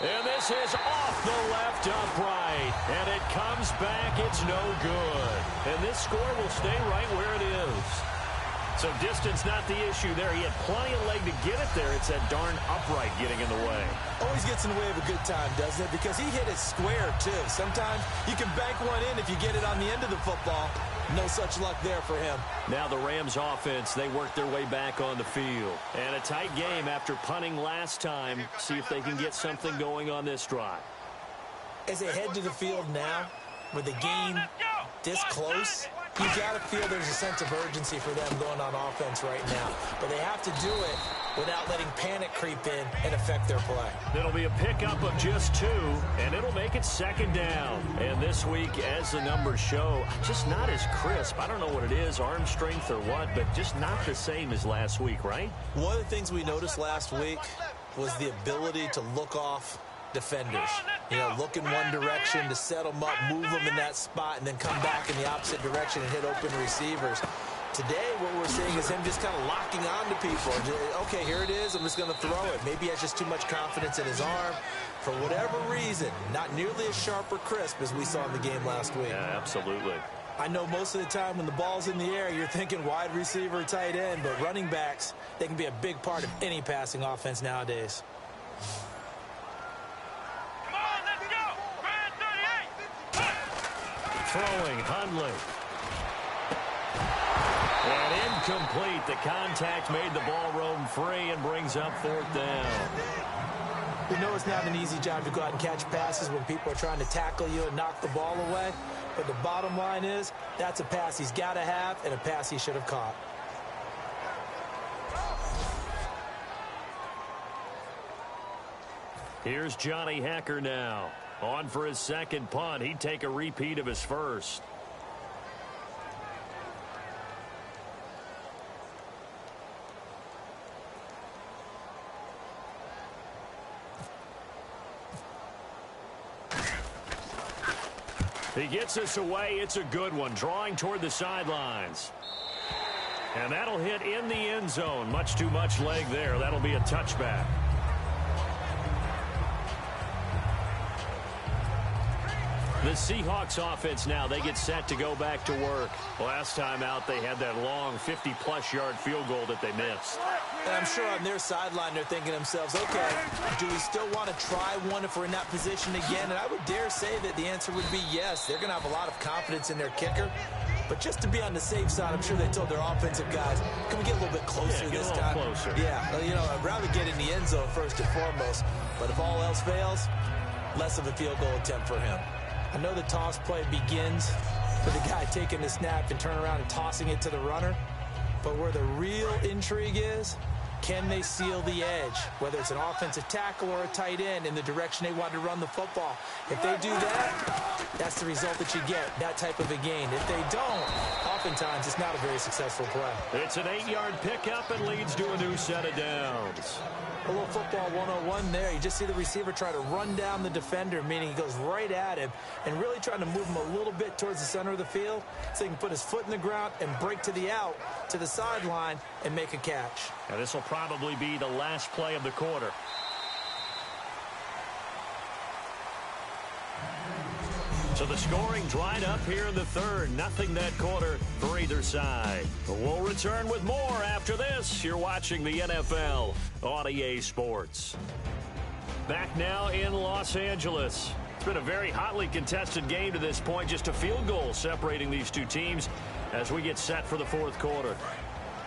Speaker 3: And this is off the left upright. And it comes back. It's no good. And this score will stay right where it is. So distance not the issue there. He had plenty of leg to get it there. It's that darn upright getting in the way.
Speaker 4: Always gets in the way of a good time, doesn't it? Because he hit it square, too. Sometimes you can bank one in if you get it on the end of the football. No such luck there for him.
Speaker 3: Now the Rams offense, they work their way back on the field. And a tight game after punting last time. See if they can get something going on this drive.
Speaker 4: As they head to the field now, with the game this close, you got to feel there's a sense of urgency for them going on offense right now. But they have to do it without letting panic creep in and affect their play.
Speaker 3: It'll be a pickup of just 2, and it'll make it second down. And this week, as the numbers show, just not as crisp. I don't know what it is, arm strength or what, but just not the same as last week, right?
Speaker 4: One of the things we noticed last week was the ability to look off defenders. You know, look in one direction to set them up, move them in that spot, and then come back in the opposite direction and hit open receivers. Today, what we're seeing is him just kind of locking on to people. Okay, here it is. I'm just going to throw it. Maybe he has just too much confidence in his arm. For whatever reason, not nearly as sharp or crisp as we saw in the game last week.
Speaker 3: Yeah, absolutely.
Speaker 4: I know most of the time when the ball's in the air, you're thinking wide receiver, tight end, but running backs, they can be a big part of any passing offense nowadays.
Speaker 5: Come on, let's go! Man 38!
Speaker 3: Throwing, Hundley. And incomplete. The contact made the ball roam free and brings up 4th down.
Speaker 4: We know it's not an easy job to go out and catch passes when people are trying to tackle you and knock the ball away. But the bottom line is, that's a pass he's got to have and a pass he should have caught.
Speaker 3: Here's Johnny Hacker now. On for his second punt. He'd take a repeat of his first. He gets us away. It's a good one. Drawing toward the sidelines. And that'll hit in the end zone. Much too much leg there. That'll be a touchback. The Seahawks offense now, they get set to go back to work. Last time out, they had that long 50-plus yard field goal that they missed.
Speaker 4: And I'm sure on their sideline, they're thinking to themselves, okay, do we still want to try one if we're in that position again? And I would dare say that the answer would be yes. They're going to have a lot of confidence in their kicker. But just to be on the safe side, I'm sure they told their offensive guys, can we get a little bit closer this time?
Speaker 3: Closer.
Speaker 4: Yeah, you know, I'd rather get in the end zone first and foremost. But if all else fails, less of a field goal attempt for him. I know the toss play begins with the guy taking the snap and turning around and tossing it to the runner. But where the real intrigue is, can they seal the edge, whether it's an offensive tackle or a tight end, in the direction they want to run the football? If they do that, that's the result that you get, that type of a gain. If they don't, oftentimes it's not a very successful play.
Speaker 3: It's an 8-yard pickup and leads to a new set of downs.
Speaker 4: A little football 101 there. You just see the receiver try to run down the defender, meaning he goes right at him and really trying to move him a little bit towards the center of the field so he can put his foot in the ground and break to the out, to the sideline, and make a catch.
Speaker 3: Now this will probably be the last play of the quarter. So the scoring dried up here in the third. Nothing that quarter for either side. We'll return with more after this. You're watching the NFL on EA Sports. Back now in Los Angeles. It's been a very hotly contested game to this point. Just a field goal separating these two teams as we get set for the fourth quarter.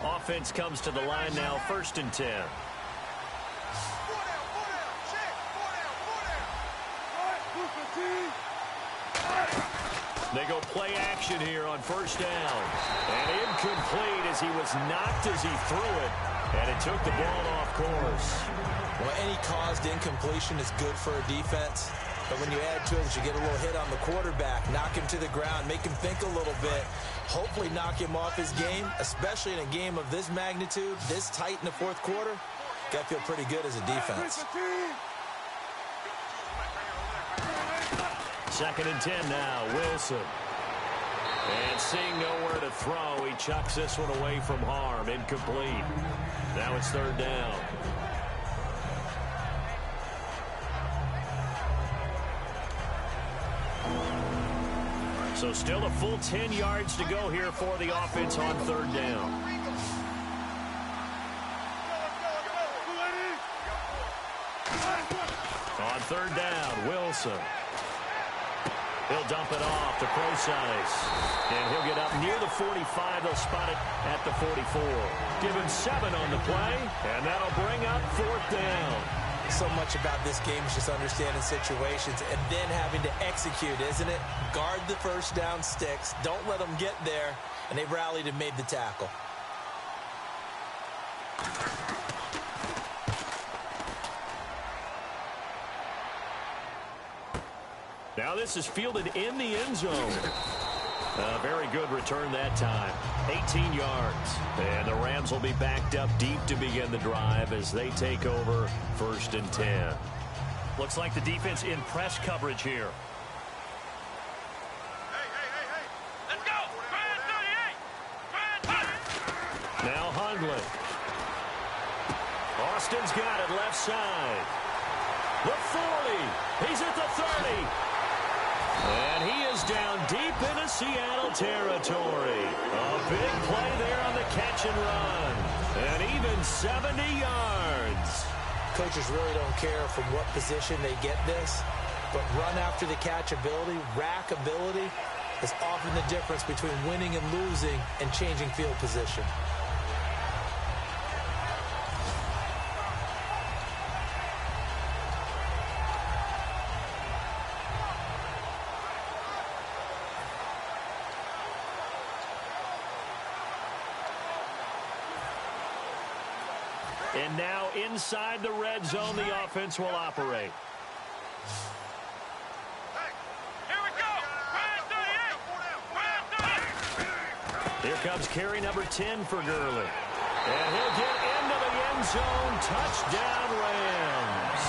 Speaker 3: Offense comes to the line now, 1st and 10. They go play action here on 1st down. And incomplete as he was knocked as he threw it. And it took the ball off course.
Speaker 4: Well, any caused incompletion is good for a defense. But when you add to it, you get a little hit on the quarterback, knock him to the ground, make him think a little bit, hopefully knock him off his game, especially in a game of this magnitude, this tight in the fourth quarter. Got to feel pretty good as a defense.
Speaker 3: 2nd and 10 now, Wilson. And seeing nowhere to throw, he chucks this one away from harm, incomplete. Now it's 3rd down. So still a full 10 yards to go here for the offense on 3rd down. On 3rd down, Wilson. He'll dump it off to Procise. And he'll get up near the 45. They'll spot it at the 44. Give him 7 on the play, and that'll bring up 4th down.
Speaker 4: So much about this game is just understanding situations and then having to execute, isn't it? Guard the 1st down sticks. Don't let them get there. And they rallied and made the tackle.
Speaker 3: this is fielded in the end zone. Very good return that time. 18 yards. And the Rams will be backed up deep to begin the drive as they take over 1st and 10.
Speaker 8: Looks like the defense in press coverage here.
Speaker 5: Let's go. Try 38.
Speaker 3: Now Hundley. Austin's got it left side. The 40. He's at the 30. And he is down deep into Seattle territory. A big play there on the catch and run. And even 70 yards.
Speaker 4: Coaches really don't care from what position they get this, but run after the catch ability, rack ability, is often the difference between winning and losing and changing field position.
Speaker 3: And now inside the red zone, the offense will operate.
Speaker 5: Here we go. Try 38.
Speaker 3: Here comes carry number 10 for Gurley. And he'll get into the end zone. Touchdown, Rams.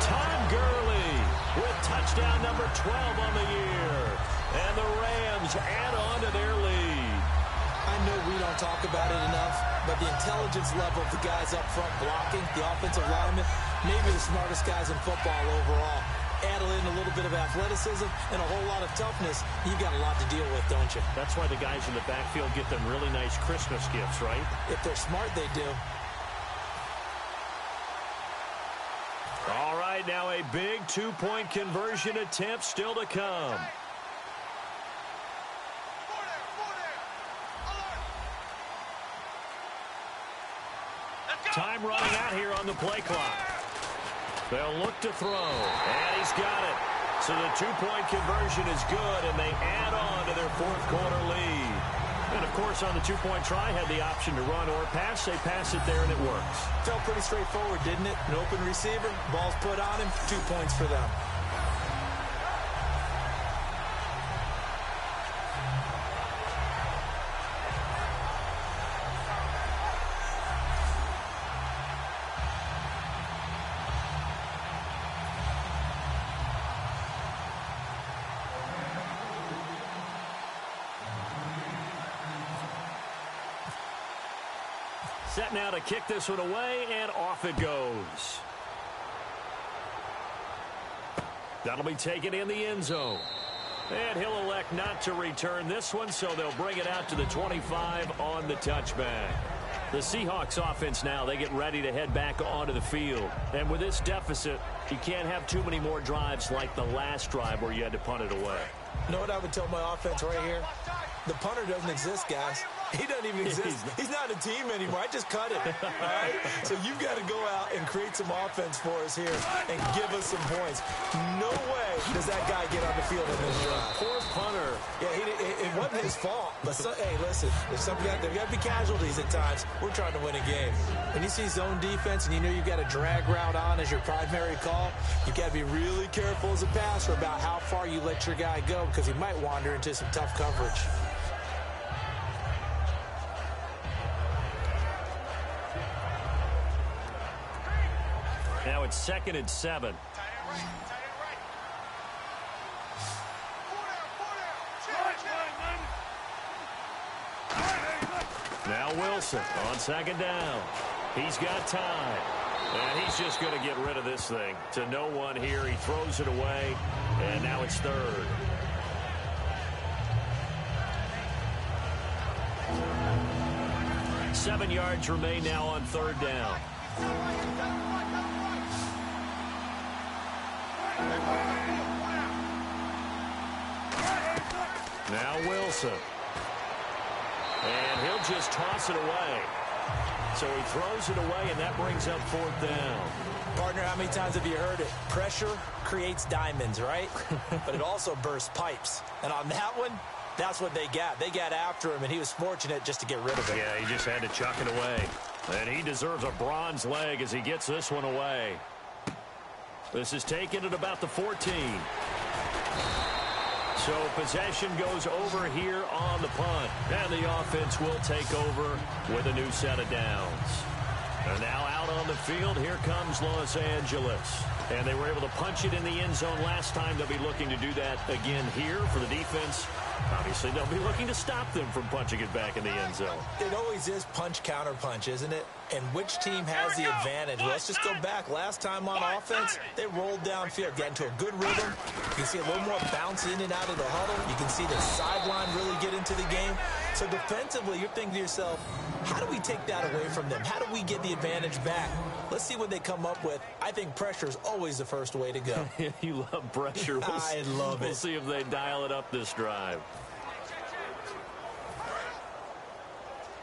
Speaker 3: Todd Gurley with touchdown number 12 on the year. And the Rams add on to their lead.
Speaker 4: I know we don't talk about it enough, but the intelligence level of the guys up front blocking, the offensive linemen, maybe the smartest guys in football overall. Add in a little bit of athleticism and a whole lot of toughness, you've got a lot to deal with, don't you?
Speaker 3: That's why the guys in the backfield get them really nice Christmas gifts, right?
Speaker 4: If they're smart, they do.
Speaker 3: All right, now a big two-point conversion attempt still to come. Time running out here on the play clock. They'll look to throw, and he's got it. So the two-point conversion is good, and they add on to their fourth quarter lead. And, of course, on the two-point try, had the option to run or pass. They pass it there, and it works.
Speaker 4: Felt pretty straightforward, didn't it? An open receiver, ball's put on him, 2 points for them.
Speaker 3: Set now to kick this one away, and off it goes. That'll be taken in the end zone. And he'll elect not to return this one, so they'll bring it out to the 25 on the touchback. The Seahawks offense now, they get ready to head back onto the field. And with this deficit, you can't have too many more drives like the last drive where you had to punt it away.
Speaker 4: You know what I would tell my offense right here? The punter doesn't exist, guys. He doesn't even exist. He's not a team anymore. I just cut it. All right? So you've got to go out and create some offense for us here and give us some points. No way does that guy get on the field in this drive.
Speaker 3: Poor punter.
Speaker 4: Yeah, it wasn't his fault. But, hey, listen, there's got to be casualties at times. We're trying to win a game. When you see zone defense and you know you've got a drag route on as your primary call, you've got to be really careful as a passer about how far you let your guy go because he might wander into some tough coverage.
Speaker 3: Now it's 2nd and 7. Now Wilson on 2nd down. He's got time. And he's just going to get rid of this thing. To no one here. He throws it away. And now it's 3rd. Seven yards remain now on 3rd down. Now Wilson. And he'll just toss it away. So he throws it away, and that brings up 4th down.
Speaker 4: Partner, how many times have you heard it? Pressure creates diamonds, right? But it also bursts pipes. And on that one, that's what they got. They got after him, and he was fortunate just to get rid of it.
Speaker 3: Yeah, he just had to chuck it away. And he deserves a bronze leg as he gets this one away. This is taken at about the 14. So possession goes over here on the punt. And the offense will take over with a new set of downs. And now out on the field, here comes Los Angeles. And they were able to punch it in the end zone last time. They'll be looking to do that again here for the defense. Obviously, they'll be looking to stop them from punching it back in the end zone.
Speaker 4: It always is punch, counter punch, isn't it? And which team has the advantage? Well, let's just go back. Last time on offense, they rolled downfield, got into a good rhythm. You can see a little more bounce in and out of the huddle. You can see the sideline really get into the game. So defensively, you're thinking to yourself, how do we take that away from them? How do we get the advantage back? Let's see what they come up with. I think pressure is always the first way to go.
Speaker 3: You love pressure.
Speaker 4: I love it.
Speaker 3: We'll see if they dial it up this drive.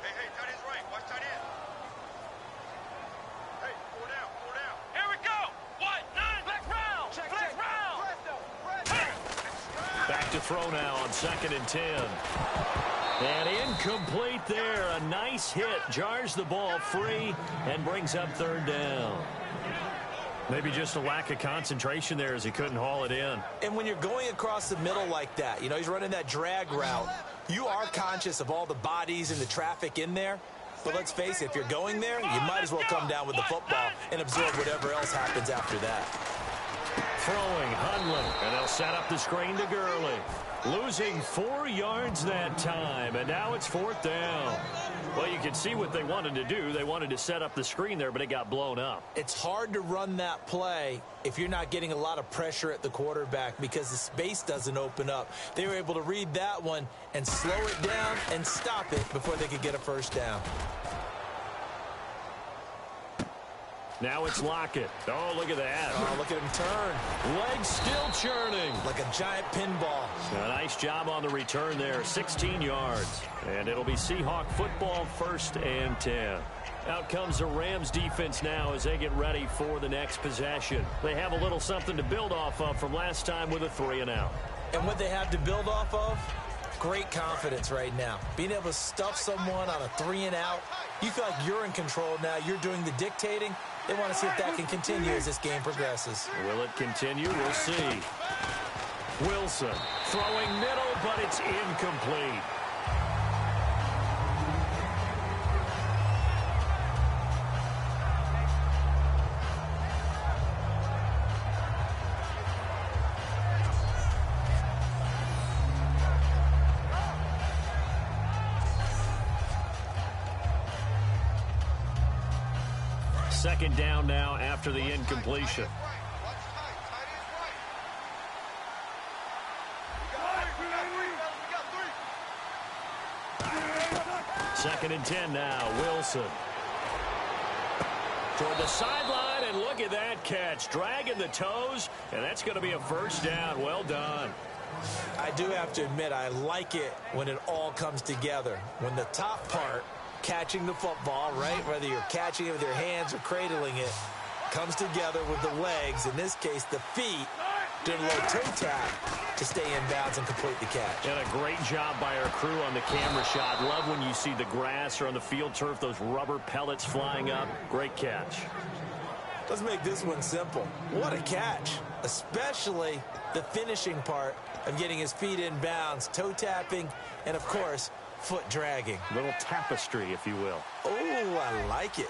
Speaker 5: Hey, tight end's right. Watch tight end. Hey, 4 down, 4 down. Here we go. 1-9. Flex round. Flex round.
Speaker 3: Back to throw now on 2nd and 10. And incomplete there. A nice hit. Jars the ball free and brings up 3rd down. Maybe just a lack of concentration there as he couldn't haul it in.
Speaker 4: And when you're going across the middle like that, you know, he's running that drag route, you are conscious of all the bodies and the traffic in there. But let's face it, if you're going there, you might as well come down with the football and absorb whatever else happens after that.
Speaker 3: Throwing, Hundley, and they'll set up the screen to Gurley. Losing 4 yards that time, and now it's 4th down. Well, you can see what they wanted to do. They wanted to set up the screen there, but it got blown up.
Speaker 4: It's hard to run that play if you're not getting a lot of pressure at the quarterback because the space doesn't open up. They were able to read that one and slow it down and stop it before they could get a 1st down.
Speaker 3: Now it's Lockett. Oh, look at that.
Speaker 4: Oh, look at him turn.
Speaker 3: Legs still churning.
Speaker 4: Like a giant pinball.
Speaker 3: A nice job on the return there. 16 yards. And it'll be Seahawk football, 1st and 10. Out comes the Rams defense now as they get ready for the next possession. They have a little something to build off of from last time with a 3-and-out.
Speaker 4: And what they have to build off of? Great confidence right now. Being able to stuff someone on a 3-and-out. You feel like you're in control now. You're doing the dictating. They want to see if that can continue as this game progresses.
Speaker 3: Will it continue? We'll see. Wilson throwing middle, but it's incomplete. Second down now after the incompletion. Second and 10 now. Wilson. Toward the sideline, and look at that catch. Dragging the toes, and that's going to be a 1st down. Well done.
Speaker 4: I do have to admit, I like it when it all comes together. When the top part, catching the football, right, whether you're catching it with your hands or cradling it, comes together with the legs, in this case the feet, doing a little toe tap to stay in bounds and complete the catch.
Speaker 3: And a great job by our crew on the camera shot. Love when you see the grass or on the field turf, those rubber pellets flying up. Great catch.
Speaker 4: Let's make this one simple. What a catch, especially the finishing part of getting his feet in bounds, toe tapping, and of course, foot dragging.
Speaker 3: Little tapestry, if you will.
Speaker 4: Oh, I like it.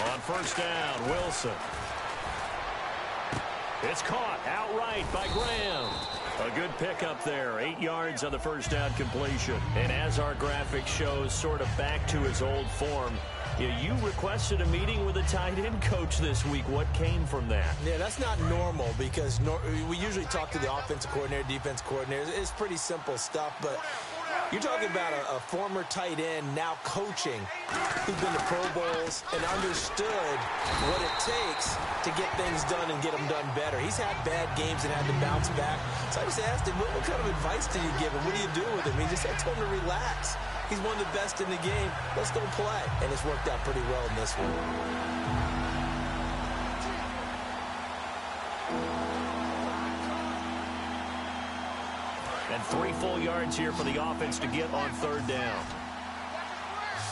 Speaker 3: On 1st down, Wilson. It's caught outright by Graham. A good pickup there. 8 yards on the 1st down completion. And as our graphic shows, sort of back to his old form. You requested a meeting with a tight end coach this week. What came from that?
Speaker 4: Yeah, that's not normal because we usually talk to the offensive coordinator, defense coordinator. It's pretty simple stuff, but you're talking about a former tight end now coaching who's been to Pro Bowls and understood what it takes to get things done and get them done better. He's had bad games and had to bounce back. So I just asked him, what kind of advice do you give him? What do you do with him? He just said, I told him to relax. He's one of the best in the game. Let's go play. And it's worked out pretty well in this one.
Speaker 3: And 3 full yards here for the offense to get on 3rd down.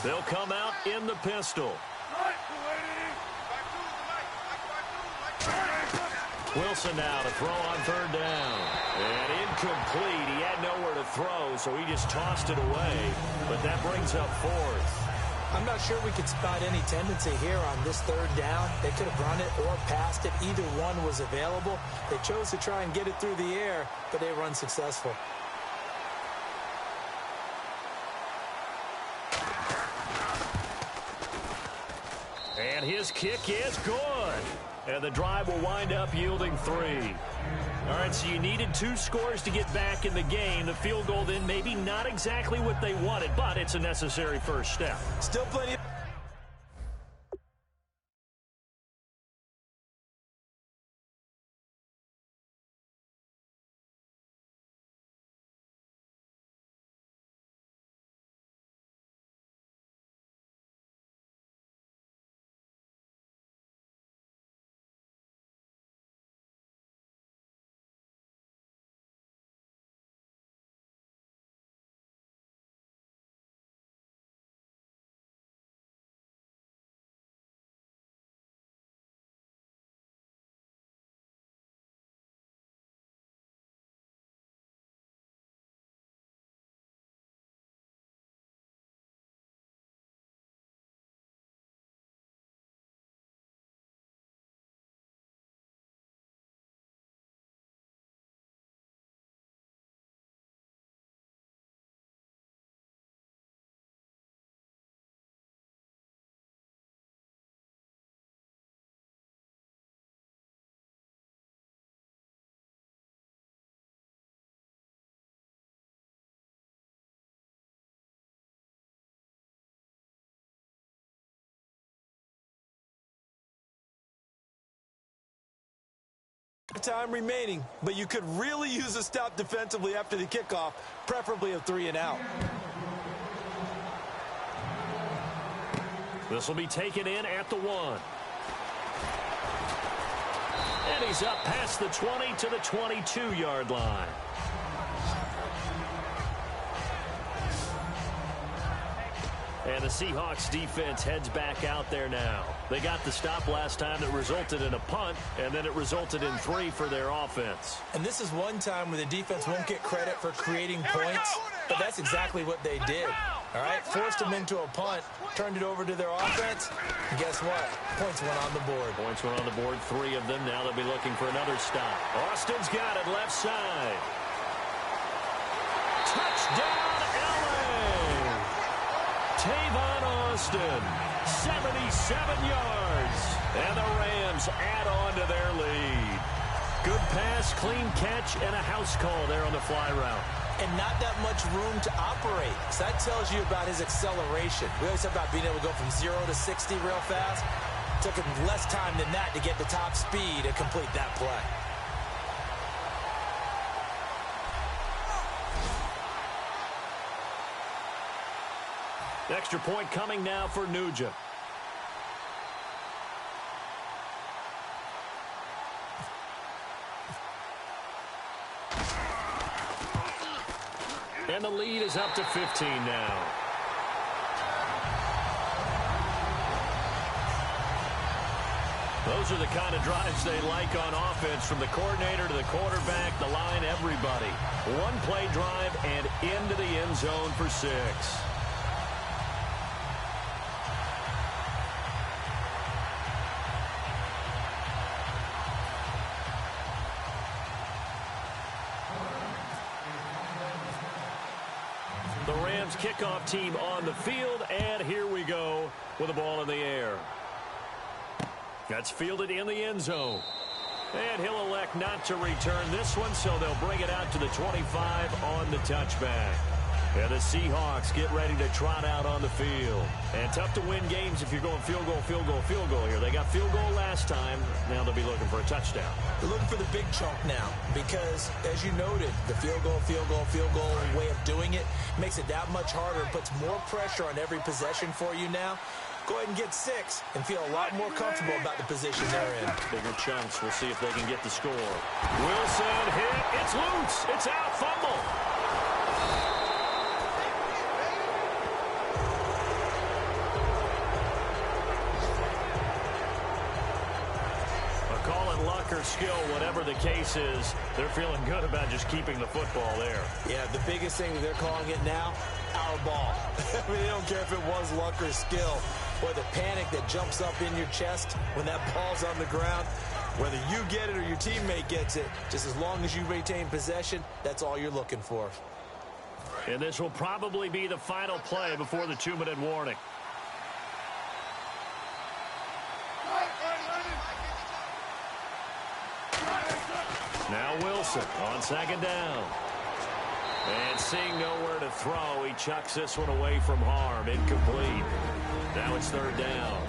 Speaker 3: They'll come out in the pistol. Wilson now to throw on third down. And incomplete. He had nowhere to throw, so he just tossed it away. But that brings up fourth.
Speaker 4: I'm not sure we could spot any tendency here on this third down. They could have run it or passed it. Either one was available. They chose to try and get it through the air, but they were unsuccessful.
Speaker 3: And his kick is good. And the drive will wind up yielding 3. All right, so you needed 2 scores to get back in the game. The field goal then maybe not exactly what they wanted, but it's a necessary first step.
Speaker 4: Still plenty of... time remaining, but you could really use a stop defensively after the kickoff, preferably a 3 and out.
Speaker 3: This will be taken in at the 1. And he's up past the 20 to the 22-yard line. And the Seahawks defense heads back out there now. They got the stop last time that resulted in a punt, and then it resulted in 3 for their offense.
Speaker 4: And this is one time where the defense won't get credit for creating points, but that's exactly what they did. All right, forced them into a punt, turned it over to their offense, and guess what? Points went on the board.
Speaker 3: Points went on the board, 3 of them. Now they'll be looking for another stop. Austin's got it left side. Touchdown, LA! Tavon Austin, 77 yards. And the Rams add on to their lead. Good pass, clean catch, and a house call there on the fly route.
Speaker 4: And not that much room to operate. So that tells you about his acceleration. We always talk about being able to go from 0 to 60 real fast. It took him less time than that to get the top speed and complete that play.
Speaker 3: Extra point coming now for Nugent. And the lead is up to 15 now. Those are the kind of drives they like on offense, from the coordinator to the quarterback, the line, everybody. One play drive and into the end zone for 6. The Rams kickoff team on the field, and here we go with the ball in the air. That's fielded in the end zone. And he'll elect not to return this one, so they'll bring it out to the 25 on the touchback. And the Seahawks get ready to trot out on the field. And tough to win games if you're going field goal, field goal, field goal here. They got field goal last time. Now they'll be looking for a touchdown.
Speaker 4: They're looking for the big chunk now because, as you noted, the field goal, field goal, field goal way of doing it makes it that much harder and puts more pressure on every possession for you now. Go ahead and get 6 and feel a lot more comfortable about the position they're in.
Speaker 3: Bigger chunks. We'll see if they can get the score. Wilson hit. It's loose. It's out. Fumble. or skill, whatever the case is, they're feeling good about just keeping the football there.
Speaker 4: Yeah, the biggest thing that they're calling it now, our ball. I mean, they don't care if it was luck or skill, or the panic that jumps up in your chest when that ball's on the ground. Whether you get it or your teammate gets it, just as long as you retain possession, that's all you're looking for.
Speaker 3: And this will probably be the final play before the 2-minute warning. Now Wilson on second down. And seeing nowhere to throw, he chucks this one away from harm. Incomplete. Now it's third down.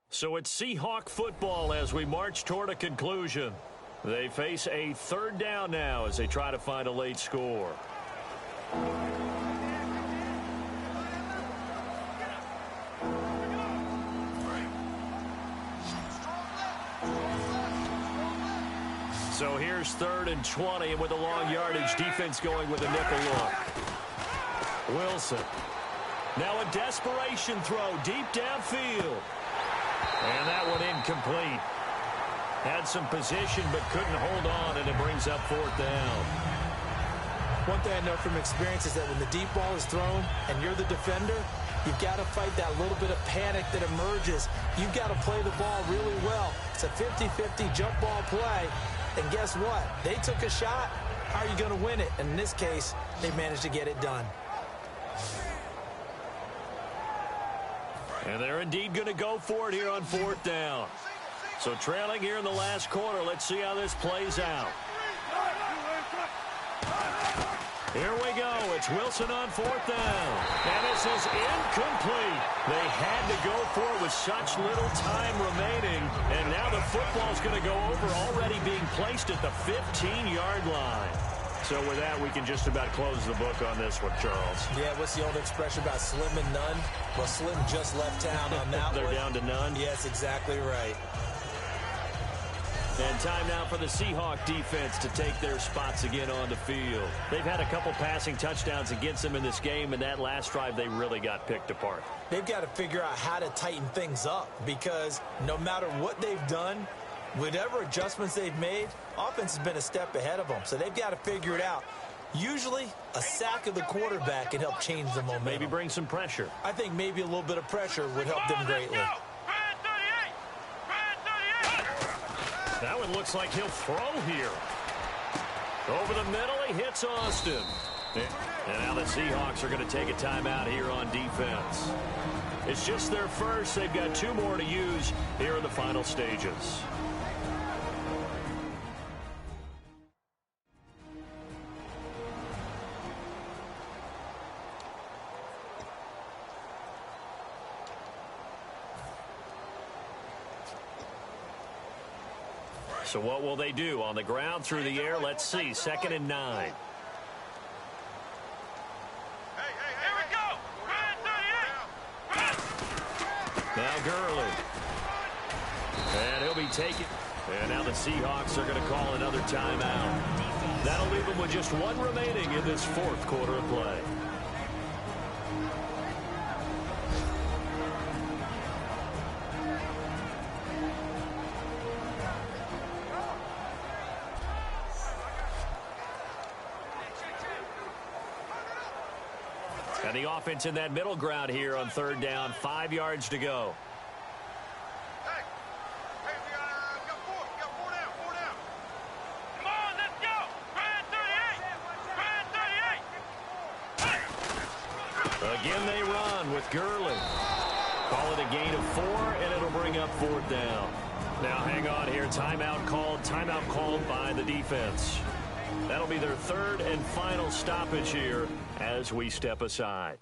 Speaker 3: So it's Seahawk football as we march toward a conclusion. They face a third down now as they try to find a late score. So here's 3rd and 20, and with a long yardage, defense going with a nickel look. Wilson. Now a desperation throw deep downfield. And that one incomplete. Had some position but couldn't hold on, and it brings up 4th down.
Speaker 4: One thing I know from experience is that when the deep ball is thrown and you're the defender, you've got to fight that little bit of panic that emerges. You've got to play the ball really well. It's a 50-50 jump ball play. And guess what? They took a shot. How are you going to win it? And in this case, they managed to get it done.
Speaker 3: And they're indeed going to go for it here on 4th down. So trailing here in the last quarter. Let's see how this plays out. Here we go. It's Wilson on 4th down. And this is incomplete. They had to go for it with such little time remaining. And now the football's going to go over, already being placed at the 15-yard line. So with that, we can just about close the book on this one, Charles.
Speaker 4: Yeah, what's the old expression about slim and none? Well, Slim just left town on that
Speaker 3: They're
Speaker 4: one.
Speaker 3: down to none?
Speaker 4: Yes, exactly right.
Speaker 3: And time now for the Seahawk defense to take their spots again on the field. They've had a couple passing touchdowns against them in this game, and that last drive they really got picked apart.
Speaker 4: They've got to figure out how to tighten things up because no matter what they've done, whatever adjustments they've made, offense has been a step ahead of them. So they've got to figure it out. Usually, a sack of the quarterback can help change the momentum.
Speaker 3: Maybe bring some pressure.
Speaker 4: I think maybe a little bit of pressure would help them greatly.
Speaker 3: That one looks like he'll throw here. Over the middle, he hits Austin. And now the Seahawks are going to take a timeout here on defense. It's just their first. They've got 2 more to use here in the final stages. So what will they do? On the ground, through the air, let's see. 2nd and 9.
Speaker 5: Here we go.
Speaker 3: Now Gurley. And he'll be taken. And now the Seahawks are going to call another timeout. That'll leave them with just 1 remaining in this 4th quarter of play. And the offense in that middle ground here on 3rd down. 5 yards to go.
Speaker 5: Hey, we got 4 down. 4 down. Come on, let's go. 38.
Speaker 3: Again, they run with Gurley. Call it a gain of 4, and it'll bring up 4th down. Now, hang on here. Timeout called by the defense. That'll be their 3rd and final stoppage here as we step aside.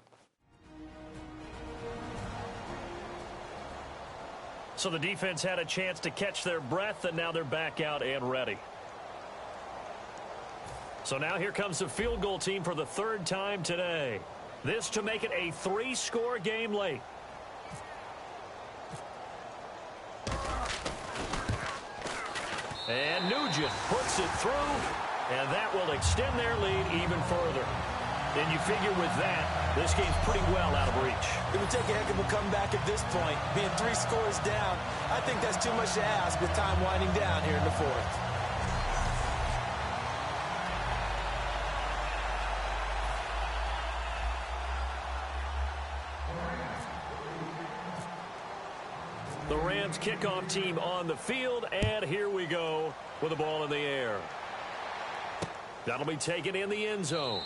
Speaker 3: So the defense had a chance to catch their breath, and now they're back out and ready. So now here comes the field goal team for the 3rd time today. This to make it a 3-score game late. And Nugent puts it through, and that will extend their lead even further. And you figure with that, this game's pretty well out of reach.
Speaker 4: It would take a heck of a comeback at this point. Being 3 scores down, I think that's too much to ask with time winding down here in the fourth.
Speaker 3: The Rams kickoff team on the field, and here we go with the ball in the air. That'll be taken in the end zone.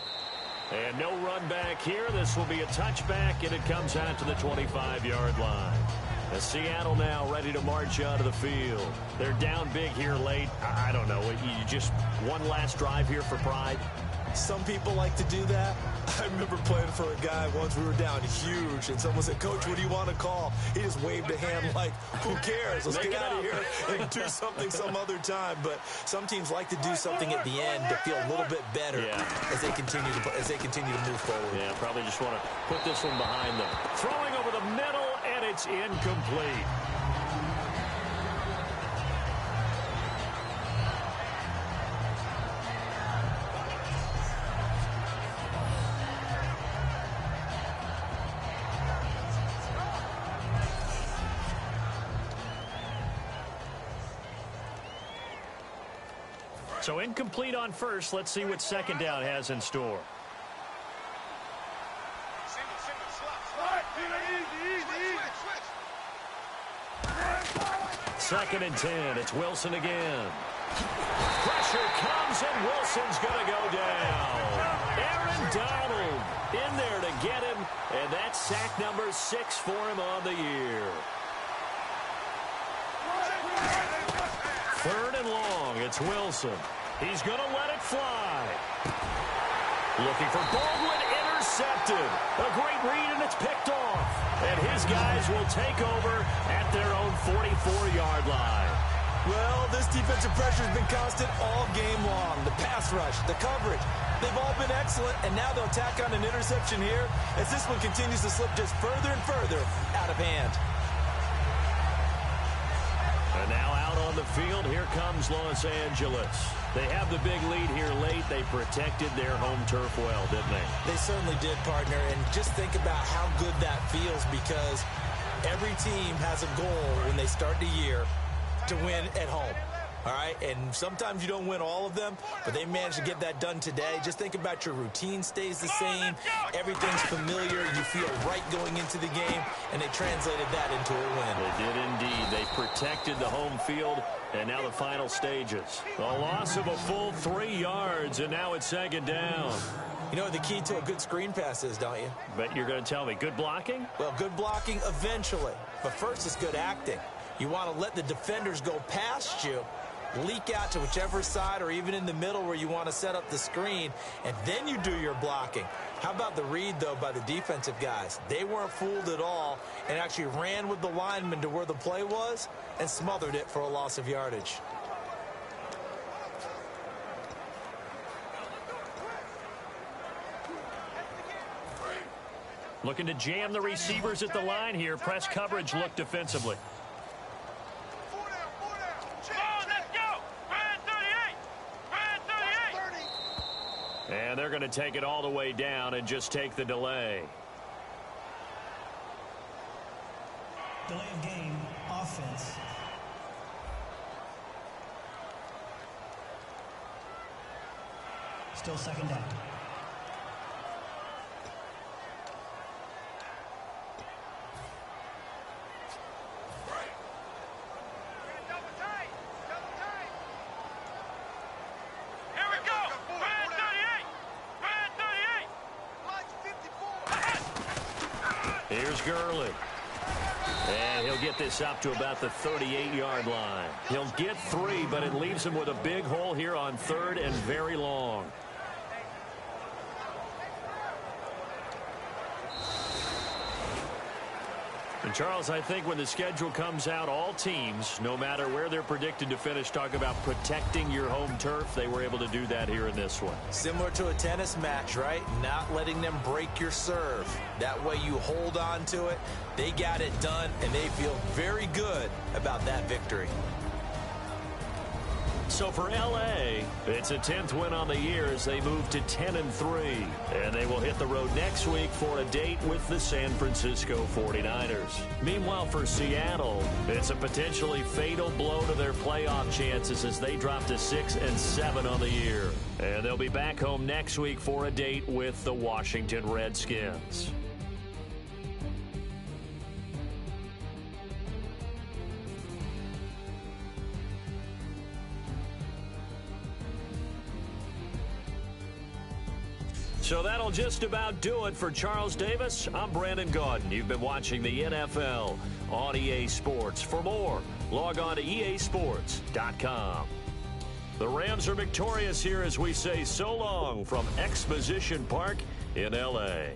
Speaker 3: And no run back here. This will be a touchback, and it comes out to the 25-yard line. As Seattle now ready to march out of the field. They're down big here late. I don't know. You just one last drive here for pride?
Speaker 4: Some people like to do that. I remember playing for a guy once. We were down huge, and someone said, "Coach, what do you want to call?" He just waved a hand like, "Who cares? Let's get out of here and do something some other time." But some teams like to do something at the end to feel a little bit better as they continue to move forward.
Speaker 3: Yeah, probably just want to put this one behind them. Throwing over the middle, and it's incomplete. So incomplete on first. Let's see what second down has in store. Second and 10. It's Wilson again. Pressure comes, and Wilson's going to go down. Aaron Donald in there to get him, and that's sack number 6 for him on the year. Third and long. It's Wilson. He's going to let it fly. Looking for Baldwin, intercepted. A great read, and it's picked off. And his guys will take over at their own 44-yard line.
Speaker 4: Well, this defensive pressure has been constant all game long. The pass rush, the coverage, they've all been excellent, and now they'll tack on an interception here as this one continues to slip just further and further out of hand.
Speaker 3: And now out on the field, here comes Los Angeles. They have the big lead here late. They protected their home turf well, didn't they?
Speaker 4: They certainly did, partner. And just think about how good that feels, because every team has a goal when they start the year to win at home. All right, and sometimes you don't win all of them, but they managed to get that done today. Just think about your routine stays the same. Everything's familiar. You feel right going into the game, and they translated that into a win.
Speaker 3: They did indeed. They protected the home field, and now the final stages. A loss of a full 3 yards, and now it's second down.
Speaker 4: You know what the key to a good screen pass is, don't you?
Speaker 3: Bet you're going to tell me. Good blocking?
Speaker 4: Well, good blocking eventually, but first it's good acting. You want to let the defenders go past you, leak out to whichever side or even in the middle where you want to set up the screen, and then you do your blocking. How about the read, though, by the defensive guys? They weren't fooled at all and actually ran with the lineman to where the play was and smothered it for a loss of yardage.
Speaker 3: Looking to jam the receivers at the line here. Press coverage look defensively. And they're going to take it all the way down and just take the delay.
Speaker 7: Delay of game, offense. Still second down.
Speaker 3: Here's Gurley. And he'll get this up to about the 38-yard line. He'll get 3, but it leaves him with a big hole here on third and very long. And Charles, I think when the schedule comes out, all teams, no matter where they're predicted to finish, talk about protecting your home turf. They were able to do that here in this one.
Speaker 4: Similar to a tennis match, right? Not letting them break your serve. That way you hold on to it. They got it done, and they feel very good about that victory.
Speaker 3: So for L.A., it's a 10th win on the year as they move to 10-3. And they will hit the road next week for a date with the San Francisco 49ers. Meanwhile, for Seattle, it's a potentially fatal blow to their playoff chances as they drop to 6-7 on the year. And they'll be back home next week for a date with the Washington Redskins. So that'll just about do it for Charles Davis. I'm Brandon Gaudin. You've been watching the NFL on EA Sports. For more, log on to easports.com. The Rams are victorious here as we say so long from Exposition Park in L.A.